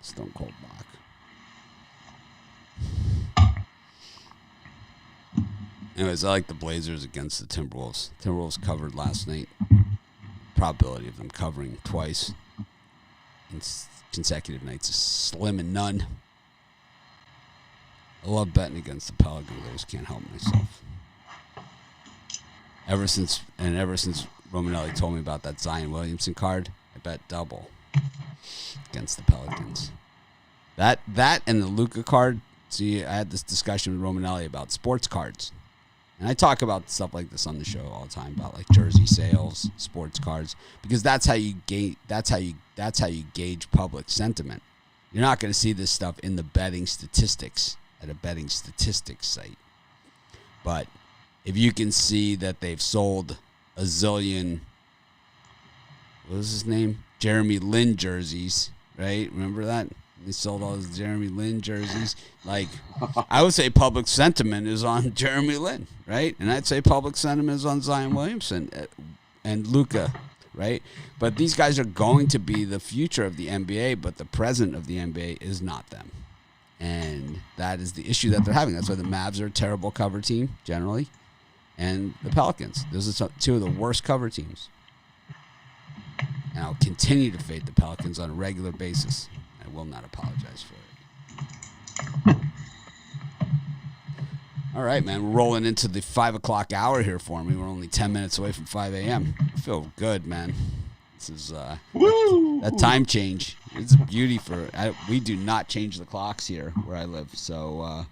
Stone cold lock. Anyways, I like the Blazers against the Timberwolves. Timberwolves covered last night. Probability of them covering twice in consecutive nights is slim and none. I love betting against the Pelicans. I just can't help myself. Ever since Romanelli told me about that Zion Williamson card, I bet double against the Pelicans. That and the Luka card. See, I had this discussion with Romanelli about sports cards. And I talk about stuff like this on the show all the time about like jersey sales, sports cards, because that's how you gauge public sentiment. You're not going to see this stuff in the betting statistics at a betting statistics site. But if you can see that they've sold a zillion, what was his name? Jeremy Lin jerseys, right? Remember that? They sold all those Jeremy Lin jerseys. Like, I would say public sentiment is on Jeremy Lin, right? And I'd say public sentiment is on Zion Williamson and Luka, right? But these guys are going to be the future of the NBA, but the present of the NBA is not them. And that is the issue that they're having. That's why the Mavs are a terrible cover team, generally. And the Pelicans. Those are two of the worst cover teams. And I'll continue to fade the Pelicans on a regular basis. I will not apologize for it. All right, man. We're rolling into the 5 o'clock hour here for me. We're only 10 minutes away from 5 a.m. I feel good, man. This is that time change. It's a beauty we do not change the clocks here where I live. So,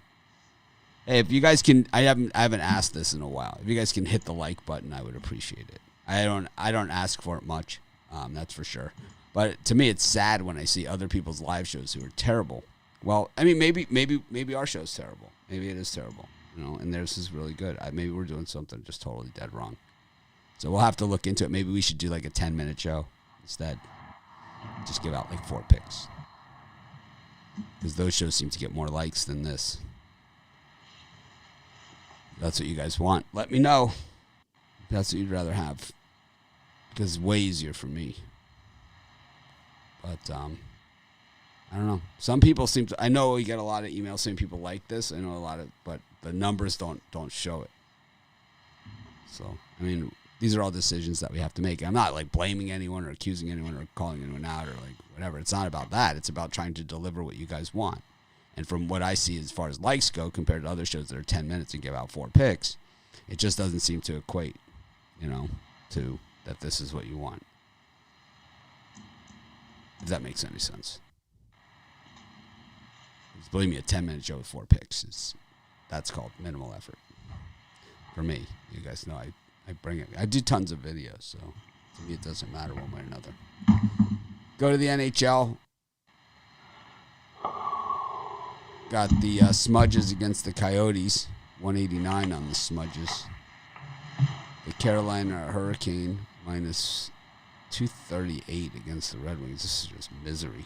hey, if you guys can, I haven't asked this in a while. If you guys can hit the like button, I would appreciate it. I don't ask for it much. That's for sure. But to me, it's sad when I see other people's live shows who are terrible. Well, I mean, maybe our show's terrible. Maybe it is terrible, and theirs is really good. Maybe we're doing something just totally dead wrong. So we'll have to look into it. Maybe we should do like a 10-minute show instead. Just give out like 4 picks. Because those shows seem to get more likes than this. If that's what you guys want. Let me know if that's what you'd rather have. Because it's way easier for me. But, I don't know. Some people seem to, I know we get a lot of emails saying people like this. I know but the numbers don't show it. So, I mean, these are all decisions that we have to make. I'm not like blaming anyone or accusing anyone or calling anyone out or like whatever. It's not about that. It's about trying to deliver what you guys want. And from what I see as far as likes go, compared to other shows that are 10 minutes and give out 4 picks, it just doesn't seem to equate, to that this is what you want. If that makes any sense. Believe me, a 10-minute show with 4 picks that's called minimal effort. For me, you guys know I bring it. I do tons of videos, so to me it doesn't matter one way or another. Go to the NHL. Got the Smudges against the Coyotes. 189 on the Smudges. The Carolina Hurricane minus 238 against the Red Wings. This is just misery.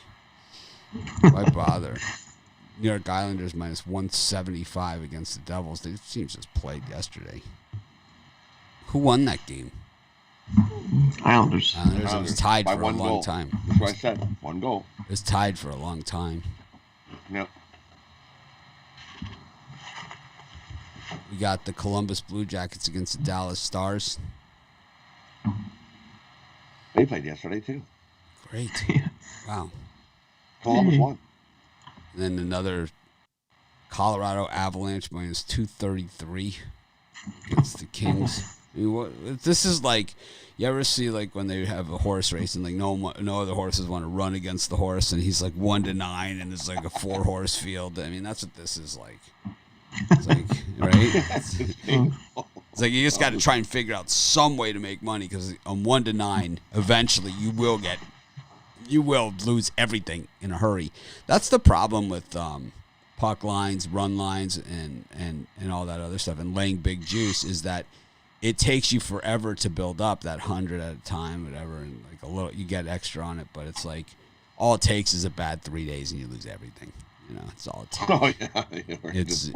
Why bother? New York Islanders minus 175 against the Devils. They seems just played yesterday. Who won that game? Islanders. It was tied for a long time. That's what I said. 1 goal. It was tied for a long time. Yep. We got the Columbus Blue Jackets against the Dallas Stars. They played yesterday, too. Great. Wow. Columbus won. And then another Colorado Avalanche minus 233 against the Kings. I mean, this is like, you ever see like when they have a horse race and like no other horses want to run against the horse and he's like 1-9 and it's like a 4-horse field. I mean, that's what this is like. It's like, right? It's like you just got to try and figure out some way to make money because on 1-9, eventually you will lose everything in a hurry. That's the problem with puck lines, run lines, and all that other stuff, and laying big juice is that it takes you forever to build up that 100 at a time, whatever, and like a little you get extra on it, but it's like all it takes is a bad 3 days and you lose everything. It's all it takes. Oh, yeah. It's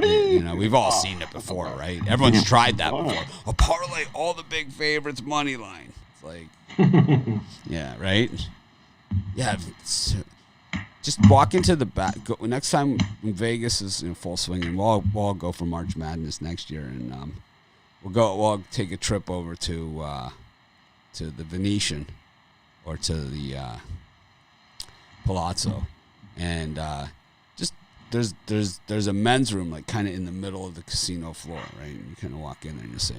we've all seen it before, right? Everyone's tried that before. A parlay all the big favorites money line. It's like, yeah, right. Yeah, just walk into the back. Next time when Vegas is in full swing, and we'll all go for March Madness next year, and we'll take a trip over to the Venetian or to the Palazzo, and there's a men's room like kind of in the middle of the casino floor, right? And you kind of walk in there and you say,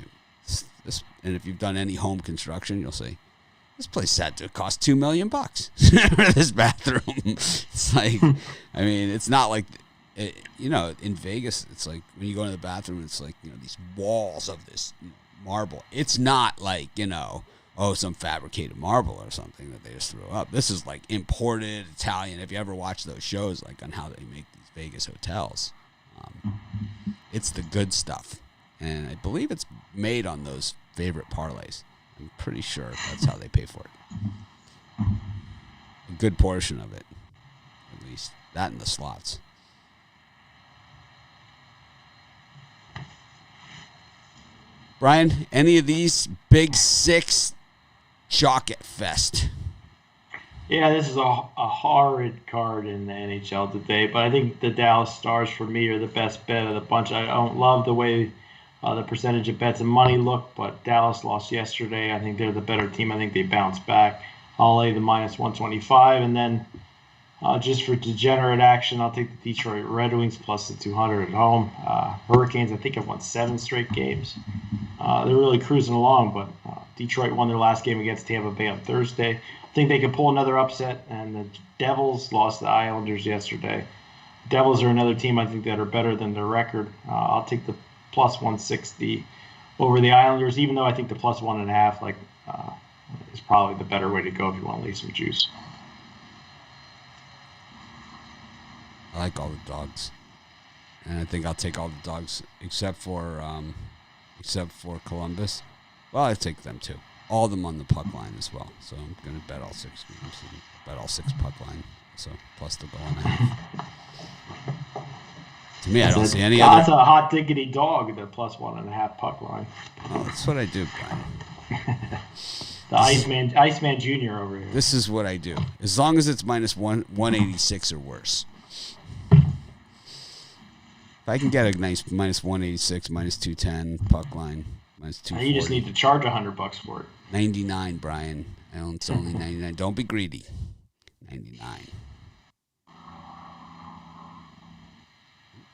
this, and if you've done any home construction, you'll say, this place had to cost $2 million for this bathroom. It's like, I mean, it's not like, in Vegas, it's like when you go into the bathroom, it's like, these walls of this marble. It's not like, some fabricated marble or something that they just threw up. This is like imported Italian. If you ever watch those shows, like on how they make these Vegas hotels, it's the good stuff. And I believe it's made on those favorite parlays. I'm pretty sure that's how they pay for it. A good portion of it, at least. That and the slots. Brian, any of these Big Six Jock it fest? Yeah, this is a horrid card in the NHL today, but I think the Dallas Stars for me are the best bet of the bunch. I don't love the way the percentage of bets and money look, but Dallas lost yesterday. I think they're the better team. I think they bounce back. I'll lay the minus 125, and then just for degenerate action, I'll take the Detroit Red Wings plus the 200 at home. Hurricanes, I think, have won 7 straight games. They're really cruising along, but Detroit won their last game against Tampa Bay on Thursday. I think they could pull another upset, and the Devils lost the Islanders yesterday. Devils are another team I think that are better than their record. I'll take the plus 160 over the Islanders, even though I think the plus 1.5 is probably the better way to go if you want to leave some juice. I like all the dogs, and I think I'll take all the dogs except for Columbus. Well, I take them too. All of them on the puck line as well. So I'm going to bet all 6 games and bet all 6 puck line. So plus the goal and a half. To me, I don't see any other. That's a hot diggity dog, the plus 1.5 puck line. Oh, that's what I do, Brian. The Iceman Jr. over here. This is what I do. As long as it's minus 186 or worse. If I can get a nice minus 186, minus 210 puck line, Mine's Now you just $240. need to charge $100 for it. 99, Brian. It's only 99. Don't be greedy. 99.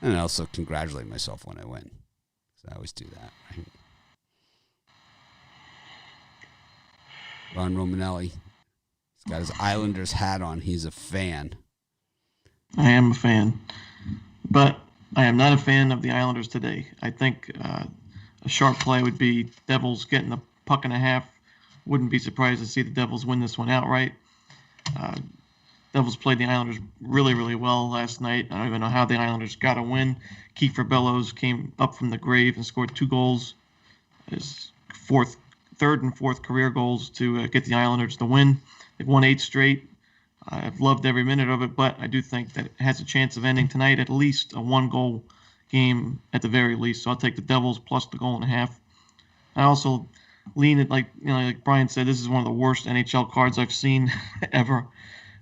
And I also congratulate myself when I win. So I always do that, right? Ron Romanelli. He's got his Islanders hat on. He's a fan. I am a fan, but I am not a fan of the Islanders today. I think a sharp play would be Devils getting a puck and a half. Wouldn't be surprised to see the Devils win this one outright. Devils played the Islanders really, really well last night. I don't even know how the Islanders got a win. Kiefer Bellows came up from the grave and scored 2 goals. His third and fourth career goals to get the Islanders the win. They've won 8 straight. I've loved every minute of it, but I do think that it has a chance of ending tonight at least a 1-goal game at the very least. So I'll take the Devils plus the goal and a half. I also lean it like Brian said, this is one of the worst NHL cards I've seen ever.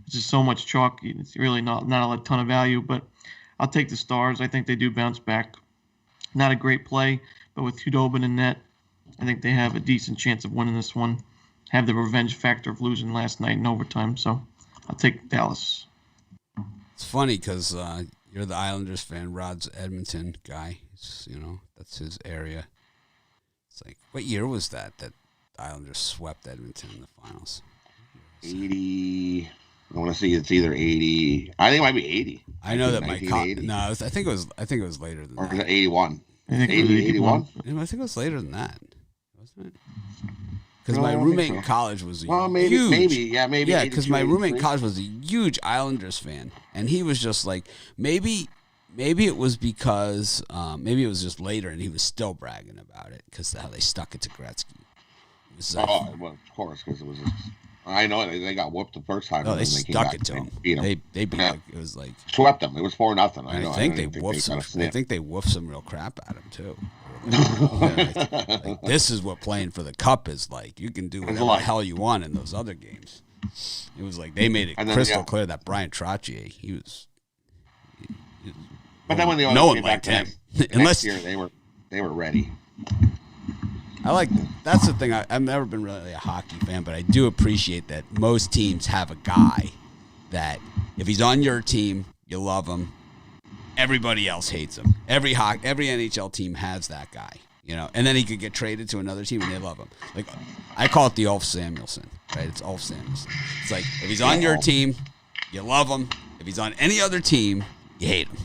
It's just so much chalk. It's really not a ton of value, but I'll take the Stars. I think they do bounce back. Not a great play, but with Hudobin in net, I think they have a decent chance of winning this one. Have the revenge factor of losing last night in overtime, so I'll take Dallas. It's funny because you're the Islanders fan. Rod's Edmonton guy. That's his area. It's like, what year was that the Islanders swept Edmonton in the finals? 80. I want to see it's either 80. I think it might be 80. I know that my I think it was later than or that. Or was it 81? I think 80, 81? I think it was later than that, wasn't it? Because my roommate in college was maybe, huge. maybe. Because my roommate in college was a huge Islanders fan, and he was just like, maybe it was because maybe it was just later, and he was still bragging about it because how they stuck it to Gretzky. It was, well, of course, because it was. I know they got whooped the first time. No, they stuck it to him. They beat him. It was like swept them. It was 4-0. I think they whooped some. I think they whooped some real crap at him too. Like, this is what playing for the cup is like. You can do whatever the hell you want in those other games. It was like they made it crystal clear that Brian Trottier, he was. But then when no one liked him. Unless year they were ready. That's the thing. I've never been really a hockey fan, but I do appreciate that most teams have a guy that if he's on your team, you love him. Everybody else hates him. Every NHL team has that guy, and then he could get traded to another team and they love him. Like, I call it the Ulf Samuelsson, right? It's Ulf Samuelsson. It's like, if he's on your team, you love him. If he's on any other team, you hate him.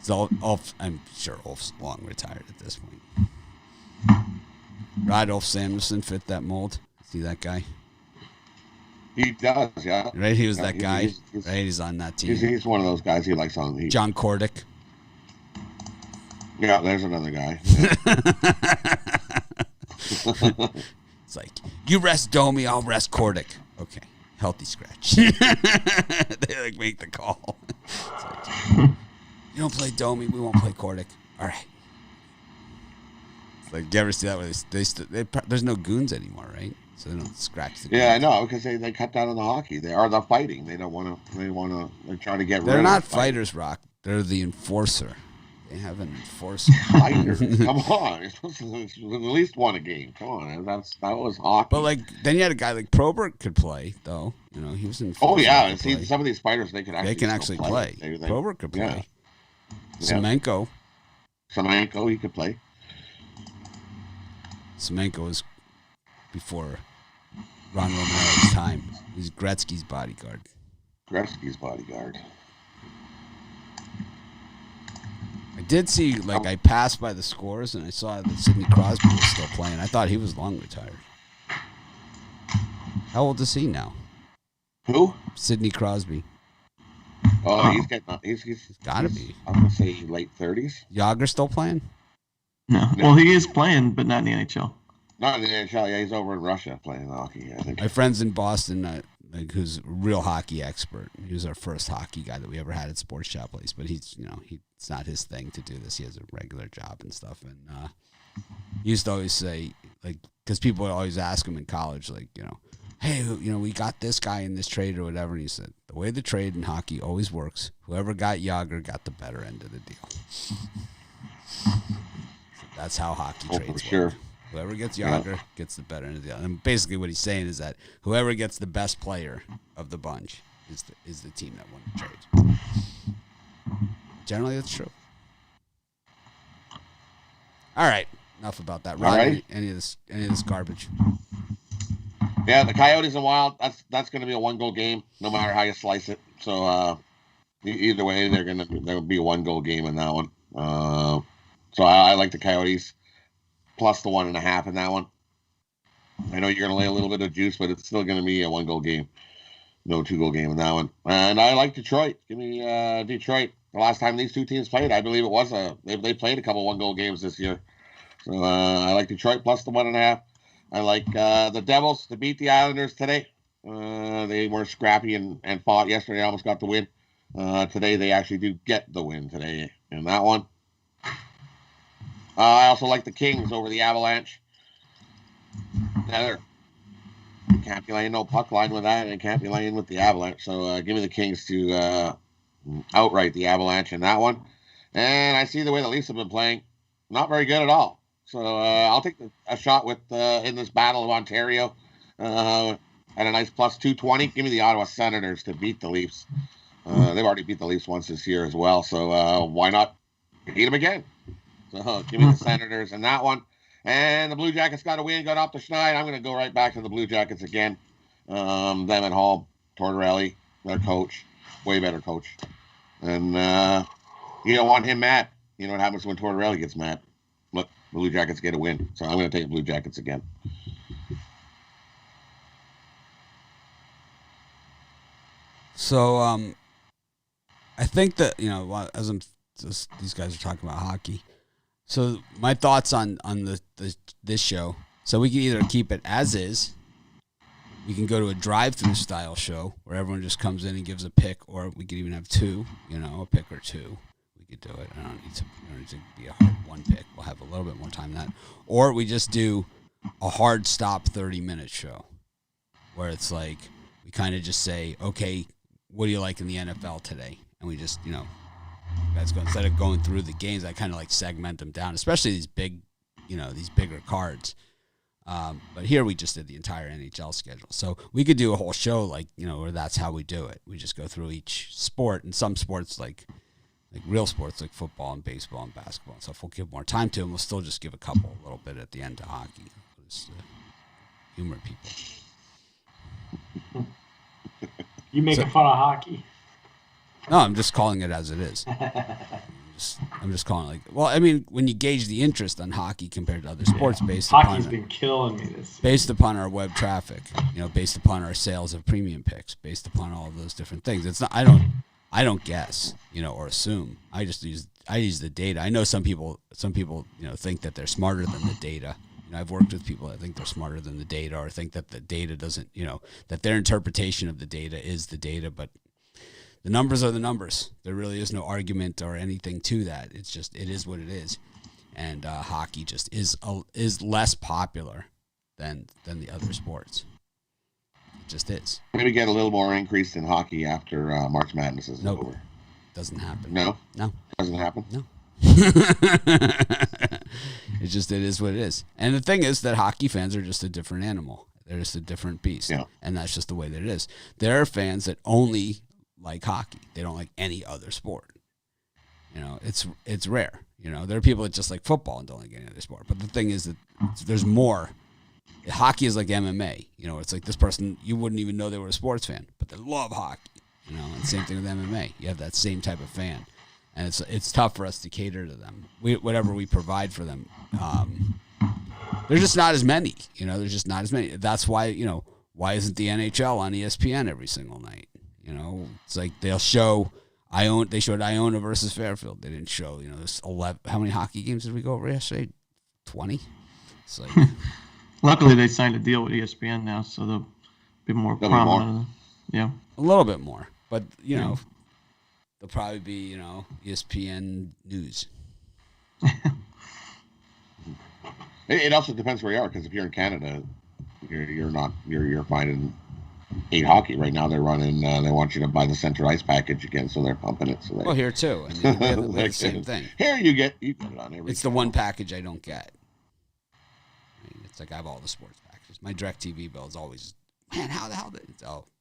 So I'm sure Ulf's long retired at this point. Rod Ulf Samuelsson fit that mold. See that guy? He does, yeah. Right, he was that guy. He's on that team. He's one of those guys he likes on. John Kordick. Yeah, there's another guy. It's like, you rest Domi, I'll rest Kordick. Okay, healthy scratch. They make the call. It's like, you don't play Domi, we won't play Kordick. All right. It's like, you ever see that where there's no goons anymore, right? So they don't scratch the goons. Yeah, I know, because they cut down on the hockey. They are the fighting. They don't want to. They're trying to get rid of. They're not fighters, Rock. They're the enforcer. They have an enforcer. Fighters. Come on, you're supposed to at least one a game. Come on, that was hockey. But then you had a guy like Probert could play, though. He was in. Oh yeah, see, some of these fighters they can actually play. Probert could play. Yeah. Semenko, he could play. Semenko was before Ron Romanelli's time. He's Gretzky's bodyguard. I did see, I passed by the scores, and I saw that Sidney Crosby was still playing. I thought he was long retired. How old is he now? Who? Sidney Crosby. Oh, he's got to be. I'm going to say late 30s. Yager still playing? No. Well, he is playing, but not in the NHL. Not in the NHL. Yeah, he's over in Russia playing hockey, I think. My friend's in Boston, who's a real hockey expert. He was our first hockey guy that we ever had at Sports Shop Place, but he's, it's not his thing to do this. He has a regular job and stuff. And he used to always say, because people would always ask him in college, hey, we got this guy in this trade or whatever. And he said, the way the trade in hockey always works, whoever got Yager got the better end of the deal. That's how hockey Oh, trades for sure. work. Whoever gets younger gets the better end of the other. And basically what he's saying is that whoever gets the best player of the bunch is the team that won the trade. Generally, that's true. All right. Enough about that. Rod, right. any of this garbage? Yeah, the Coyotes and Wild. That's going to be a 1-goal game, no matter how you slice it. So either way, there'll be a 1-goal game in that one. So I like the Coyotes plus the 1.5 in that one. I know you're going to lay a little bit of juice, but it's still going to be a 1-goal game, no 2-goal game in that one. And I like Detroit. Give me Detroit. The last time these two teams played, I believe it was they played a couple 1-goal games this year. So I like Detroit plus the 1.5. I like the Devils to beat the Islanders today. They were scrappy and fought yesterday. Almost got the win. Today they actually do get the win today in that one. I also like the Kings over the Avalanche. Now can't be laying no puck line with that, and can't be laying with the Avalanche. So give me the Kings to outright the Avalanche in that one. And I see the way the Leafs have been playing, not very good at all. So I'll take a shot with in this battle of Ontario at a nice plus 220. Give me the Ottawa Senators to beat the Leafs. They've already beat the Leafs once this year as well. So why not beat them again? So give me the Senators in that one. And the Blue Jackets got a win, got off the schneid. I'm going to go right back to the Blue Jackets again. Them at home, Tortorelli, their coach, way better coach. And you don't want him mad. You know what happens when Tortorelli gets mad. Look, Blue Jackets get a win. So I'm going to take the Blue Jackets again. So I think that, as these guys are talking about hockey. So my thoughts on this show. So we can either keep it as is. We can go to a drive-through style show where everyone just comes in and gives a pick, or we could even have two, a pick or two. We could do it. I don't need to be a hard one pick. We'll have a little bit more time than that. Or we just do a hard stop 30-minute show where it's like we kind of just say, okay, what do you like in the NFL today? And we just, guys go, instead of going through the games, I kind of like segment them down, especially these big, these bigger cards. But here we just did the entire NHL schedule. So we could do a whole show like, where that's how we do it. We just go through each sport, and some sports like real sports like football and baseball and basketball and stuff, we'll give more time to, and we'll still just give a couple a little bit at the end to hockey. Just humor people. You making fun of hockey? No, I'm just calling it as it is. I'm just calling when you gauge the interest on hockey compared to other sports, hockey's been killing me this season. Based upon our web traffic, based upon our sales of premium picks, based upon all of those different things. It's not. I don't guess, or assume. I use the data. I know some people, think that they're smarter than the data. I've worked with people that think they're smarter than the data, or think that the data doesn't, that their interpretation of the data is the data, but the numbers are the numbers. There really is no argument or anything to that. It's just, it is what it is. And hockey just is less popular than the other sports. It just is. Maybe get a little more increase in hockey after March Madness is over. Doesn't happen. No? No. Doesn't happen? No. It is what it is. And the thing is that hockey fans are just a different animal. They're just a different beast. Yeah. And that's just the way that it is. There are fans that only like hockey. They don't like any other sport. It's rare. There are people that just like football and don't like any other sport. But the thing is that there's more. Hockey is like MMA. It's like this person, you wouldn't even know they were a sports fan, but they love hockey. And same thing with MMA. You have that same type of fan. And it's tough for us to cater to them. Whatever we provide for them, there's just not as many. There's just not as many. That's why, why isn't the NHL on ESPN every single night? It's like they'll show they showed Iona versus Fairfield. They didn't show, this 11. How many hockey games did we go over yesterday? 20. It's like. Luckily, they signed a deal with ESPN now, so they'll be more prominent. Yeah, a little bit more, but they'll probably be ESPN News. It also depends where you are, because if you're in Canada, you're finding 8 hockey right now. They're running. They want you to buy the Central Ice package again, so they're pumping it. So Well, here too. I mean, we have the same thing. Here you get it on every. It's the one package I don't get. I mean, it's like I have all the sports packages. My DirecTV bill is always, man, how the hell did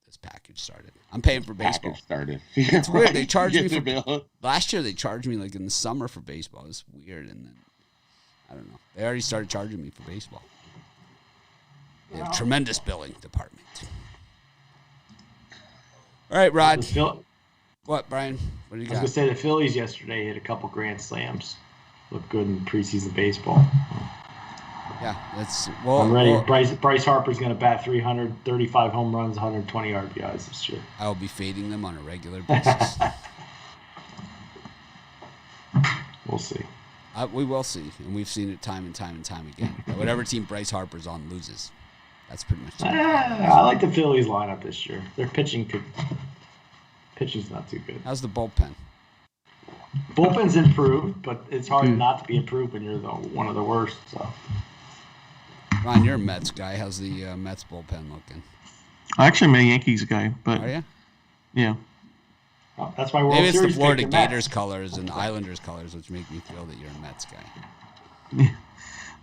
this package started? I'm paying for baseball. Package started. It's weird. They charge me the for bill. last year. They charged me like in the summer for baseball. It was weird, and then I don't know. They already started charging me for baseball. They have a tremendous billing department. All right, Rod. What, Brian? What do you got? I was going to say the Phillies yesterday hit a couple grand slams. Looked good in preseason baseball. Yeah, I'm ready. Bryce Harper's going to bat 335 home runs, 120 RBIs this year. I'll be fading them on a regular basis. We'll see. We will see, and we've seen it time and time again. Whatever team Bryce Harper's on loses. That's pretty much it. I like the Phillies lineup this year. Their pitching's not too good. How's the bullpen? Bullpen's improved, but it's hard not to be improved when you're one of the worst. So. Ron, you're a Mets guy. How's the Mets bullpen looking? Actually, I'm a Yankees guy, but Are you? yeah. Well, that's why World Maybe it's Series the Florida picked the Mets. Gators colors and the Islanders colors, which make me feel that you're a Mets guy.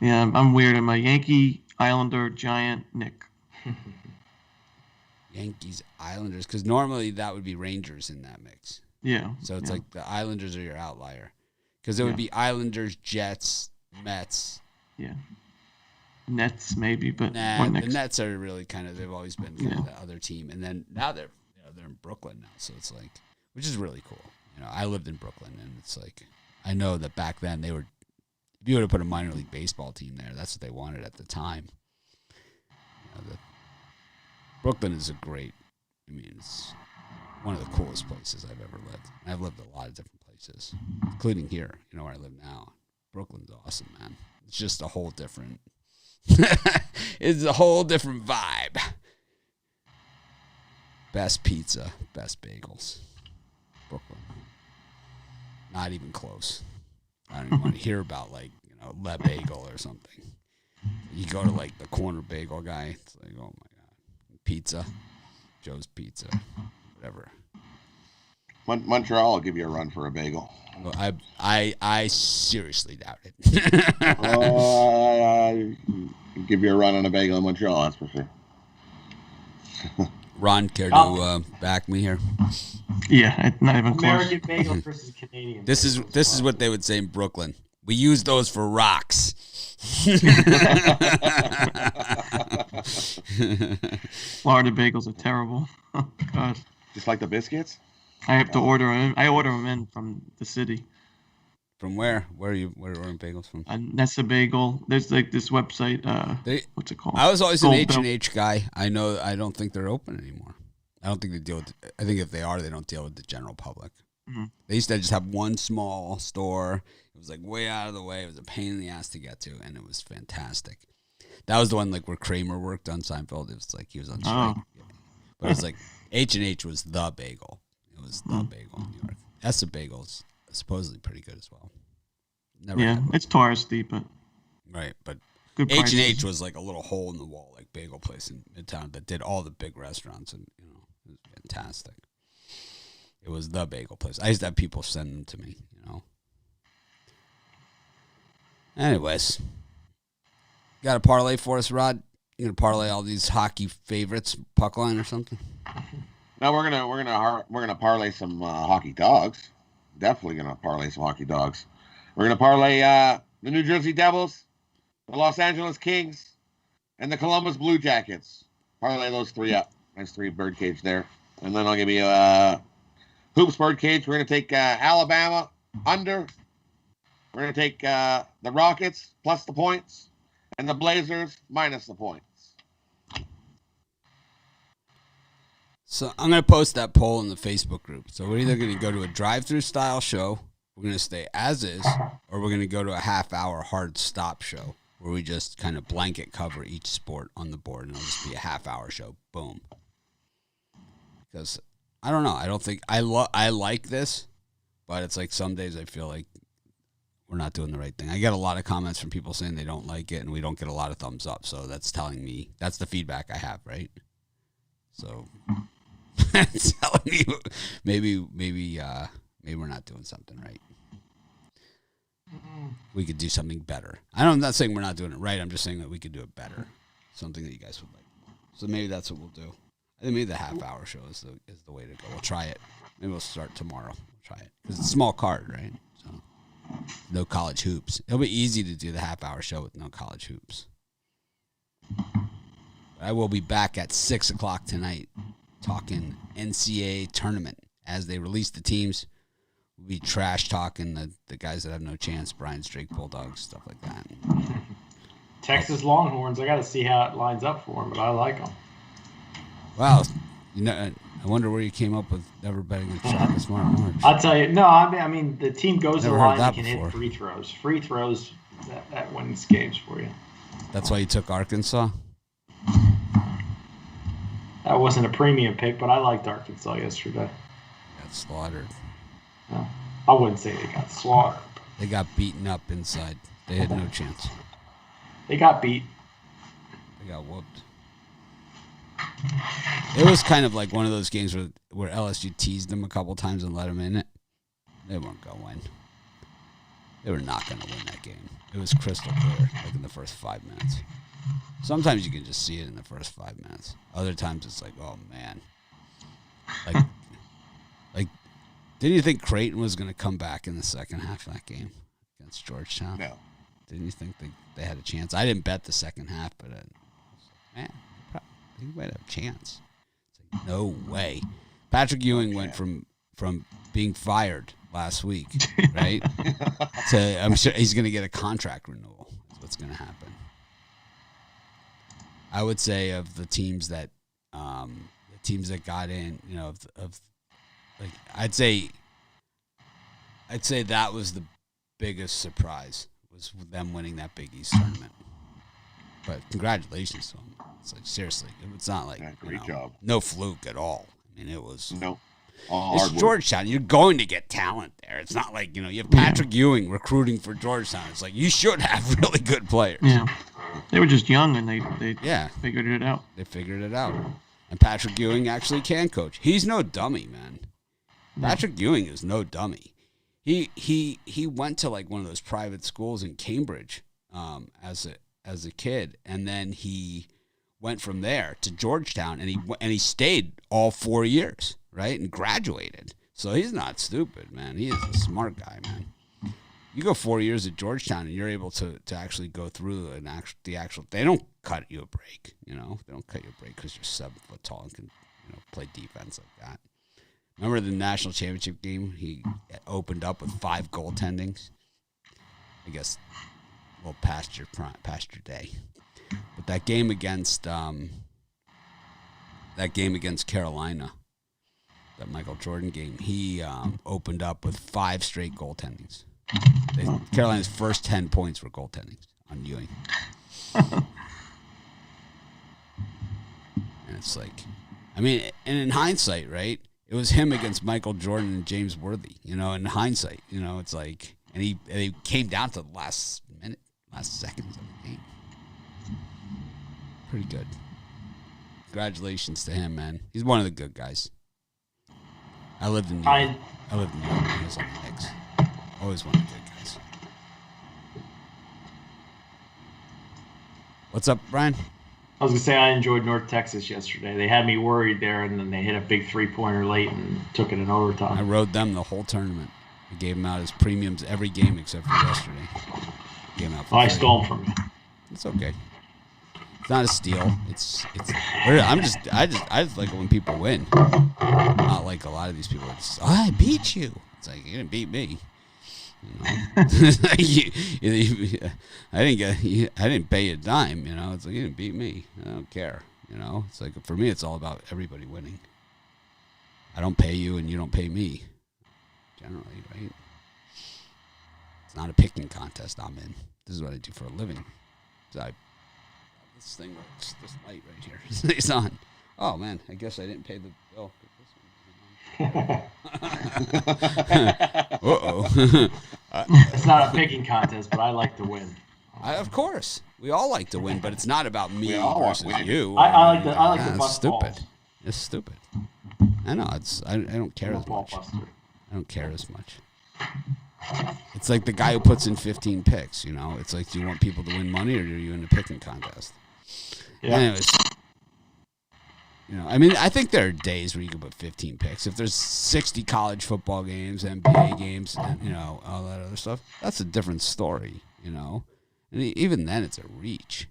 Yeah, I'm weird. I'm a Yankee, Islander, Giant, Nick. Yankees, Islanders, because normally that would be Rangers in that mix. Yeah. So it's like the Islanders are your outlier. Because it would be Islanders, Jets, Mets. Yeah. Nets maybe, but Nah, what the next? Nets are really they've always been kind of the other team. And then now they're in Brooklyn now. So it's like, which is really cool. I lived in Brooklyn, and it's like, I know that back then they were, if you would have put a minor league baseball team there, that's what they wanted at the time. Brooklyn is it's one of the coolest places I've ever lived. And I've lived a lot of different places, including here, where I live now. Brooklyn's awesome, man. It's just a whole different, it's a whole different vibe. Best pizza, best bagels. Brooklyn. Not even close. I don't even want to hear about Le Bagel or something. You go to the corner bagel guy, it's like, oh my God. Pizza, Joe's Pizza, whatever. Montreal will give you a run for a bagel. Well, I seriously doubt it. Give you a run on a bagel in Montreal, that's for sure. Ron, care to back me here? Yeah, not even American close. bagel versus Canadian. This is what they would say in Brooklyn. We use those for rocks. Florida bagels are terrible. Oh, God. Just like the biscuits? I have to order them. I order them in from the city. From where? Where are ordering bagels from? Nessa Bagel. There's this website. What's it called? I was always an Gold Bell. H&H guy. I don't think they're open anymore. I don't think they deal with. I think if they are, they don't deal with the general public. Mm-hmm. They used to just have one small store. It was way out of the way. It was a pain in the ass to get to, and it was fantastic. That was the one where Kramer worked on Seinfeld. It was he was on strike. Oh. But it was H&H was the bagel. It was the bagel in New York. Essa Bagel's supposedly pretty good as well. Never had one. It's touristy, but Right, but good H&H prices. was a little hole in the wall bagel place in Midtown that did all the big restaurants, and it was fantastic. It was the bagel place. I used to have people send them to me, Anyways, got a parlay for us, Rod? You gonna parlay all these hockey favorites, puck line or something? No, we're gonna parlay some hockey dogs. Definitely gonna parlay some hockey dogs. We're gonna parlay the New Jersey Devils, the Los Angeles Kings, and the Columbus Blue Jackets. Parlay those three up. Nice 3 birdcage there, and then I'll give you hoops birdcage. We're gonna take Alabama under. We're gonna take the Rockets plus the points, and the Blazers minus the points. So I'm going to post that poll in the Facebook group. So we're either going to go to a drive-through style show, we're going to stay as is, or we're going to go to a half-hour hard stop show where we just kind of blanket cover each sport on the board, and it'll just be a half-hour show. Boom. Because I don't know. I don't think I like this, but it's some days I feel like we're not doing the right thing. I get a lot of comments from people saying they don't like it, and we don't get a lot of thumbs up. So that's telling me that's the feedback I have, right? So I'm telling you, maybe we're not doing something right. We could do something better. I'm not saying we're not doing it right. I'm just saying that we could do it better. Something that you guys would like. So maybe that's what we'll do. I think maybe the half-hour show is the way to go. We'll try it. Maybe we'll start tomorrow. We'll try it. Because it's a small card, right? So no college hoops. It'll be easy to do the half-hour show with no college hoops. I will be back at 6 o'clock tonight talking NCAA tournament. As they release the teams, we'll be trash talking the guys that have no chance, Brian Drake Bulldogs, stuff like that. Texas Longhorns, I got to see how it lines up for them, but I like them. Wow. I wonder where you came up with never betting a shot this morning. I'll tell you. No, I mean the team goes to the line and can before. hit free throws. Free throws that wins games for you. That's why you took Arkansas? That wasn't a premium pick, but I liked Arkansas yesterday. Got slaughtered. No, I wouldn't say they got slaughtered. They got beaten up inside. They had no chance. They got beat. They got whooped. It was kind of like one of those games where LSU teased them a couple times and let them in it. They weren't going to win. They were not going to win that game. It was crystal clear, like in the first 5 minutes. Sometimes you can just see it in the first 5 minutes. Other times it's like, oh, man. Like, didn't you think Creighton was going to come back in the second half of that game against Georgetown? No. Didn't you think they had a chance? I didn't bet the second half, but man, they might have a chance. It's like, no way. Patrick Ewing went from being fired last week, right? to I'm sure he's going to get a contract renewal. That's what's going to happen. I would say of the teams that got in, you know, I'd say that was the biggest surprise was them winning that Big East tournament. But congratulations to them. It's like seriously, it's not like great job. No fluke at all. I mean, it was it's Georgetown. You're going to get talent there. It's not like you have Patrick Ewing recruiting for Georgetown. It's like you should have really good players. Yeah, they were just young and they figured it out. They figured it out. And Patrick Ewing actually can coach. He's no dummy, man. Patrick Ewing is no dummy. He went to like one of those private schools in Cambridge as a kid, and then he went from there to Georgetown, and he stayed all 4 years, right, and graduated. So he's not stupid, man. He is a smart guy, man. You go 4 years at Georgetown, and you're able to actually go through the actual. They don't cut you a break, They don't cut you a break because you're 7 foot tall and can play defense like that. Remember the national championship game? He opened up with 5 goaltendings. I guess a little past your day. But that game against Carolina, that Michael Jordan game, he opened up with 5 straight goaltendings. Carolina's first 10 points were goaltendings on Ewing. And it's like, I mean, and in hindsight, right? It was him against Michael Jordan and James Worthy, in hindsight, it's like, and he came down to the last seconds of the game. Pretty good. Congratulations to him, man. He's one of the good guys. I lived in New York. I lived in New York when he was on the Knicks. Always one of the good guys. What's up, Brian? I was going to say I enjoyed North Texas yesterday. They had me worried there, and then they hit a big three-pointer late and took it in overtime. I rode them the whole tournament. I gave them out as premiums every game except for yesterday. I stole them from you. It's okay. It's not a steal. I just like it when people win. Not like a lot of these people are just, I beat you. It's like, you didn't beat me. I didn't pay you a dime, It's like, you didn't beat me. I don't care, It's like, for me, it's all about everybody winning. I don't pay you and you don't pay me, generally, right? It's not a picking contest I'm in. This is what I do for a living. This thing works, this light right here. It's on. Oh, man, I guess I didn't pay the bill. Uh-oh. It's not a picking contest, but I like to win. Of course. We all like to win, but it's not about me versus you. I like the That's butt stupid. balls. It's stupid. I know. I don't care as much. I don't care as much. It's like the guy who puts in 15 picks, you know? It's like, do you want people to win money or are you in a picking contest? Yeah. Anyways, you know, I mean, I think there are days where you can put 15 picks. If there's 60 college football games, NBA games, and, you know, all that other stuff, that's a different story, you know? And even then, it's a reach.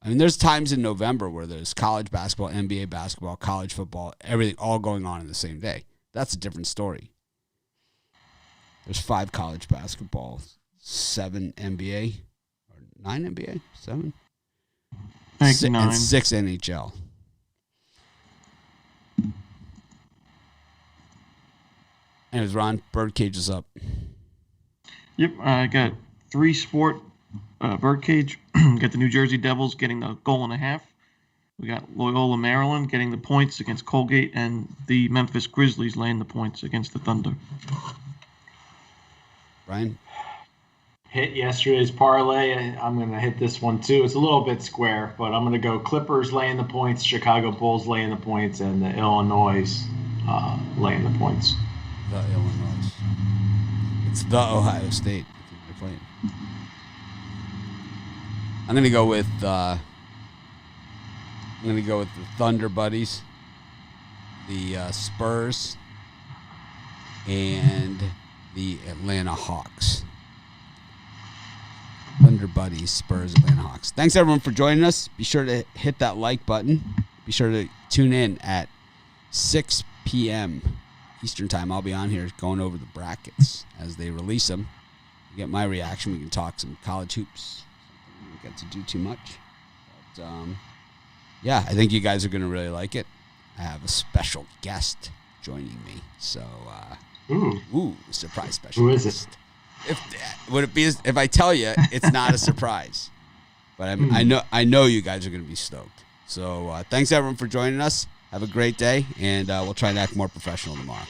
I mean, there's times in November where there's college basketball, NBA basketball, college football, everything all going on in the same day. That's a different story. There's 5 college basketball, 7 NBA, or 9 NBA, 7? I think 9. And 6 NHL. Anyways, Ron, Birdcage is up. Yep, I got 3 sport Birdcage. Got the New Jersey Devils getting the 1.5 goals. We got Loyola, Maryland getting the points against Colgate, and the Memphis Grizzlies laying the points against the Thunder. Brian? Hit yesterday's parlay. I'm going to hit this one too. It's a little bit square, but I'm going to go Clippers laying the points, Chicago Bulls laying the points, and the Illinois laying the points. The Illinois. It's the Ohio State. They're playing. I'm going to go with the Thunder Buddies, the Spurs, and the Atlanta Hawks. Thunder Buddies, Spurs, Atlanta Hawks. Thanks, everyone, for joining us. Be sure to hit that like button. Be sure to tune in at 6 p.m. Eastern Time. I'll be on here going over the brackets as they release them. You get my reaction. We can talk some college hoops. We don't get to do too much. But, yeah, I think you guys are going to really like it. I have a special guest joining me. So, surprise special Who is guest. Would it be if I tell you it's not a surprise? But I know you guys are going to be stoked. So thanks everyone for joining us. Have a great day, and we'll try to act more professional tomorrow.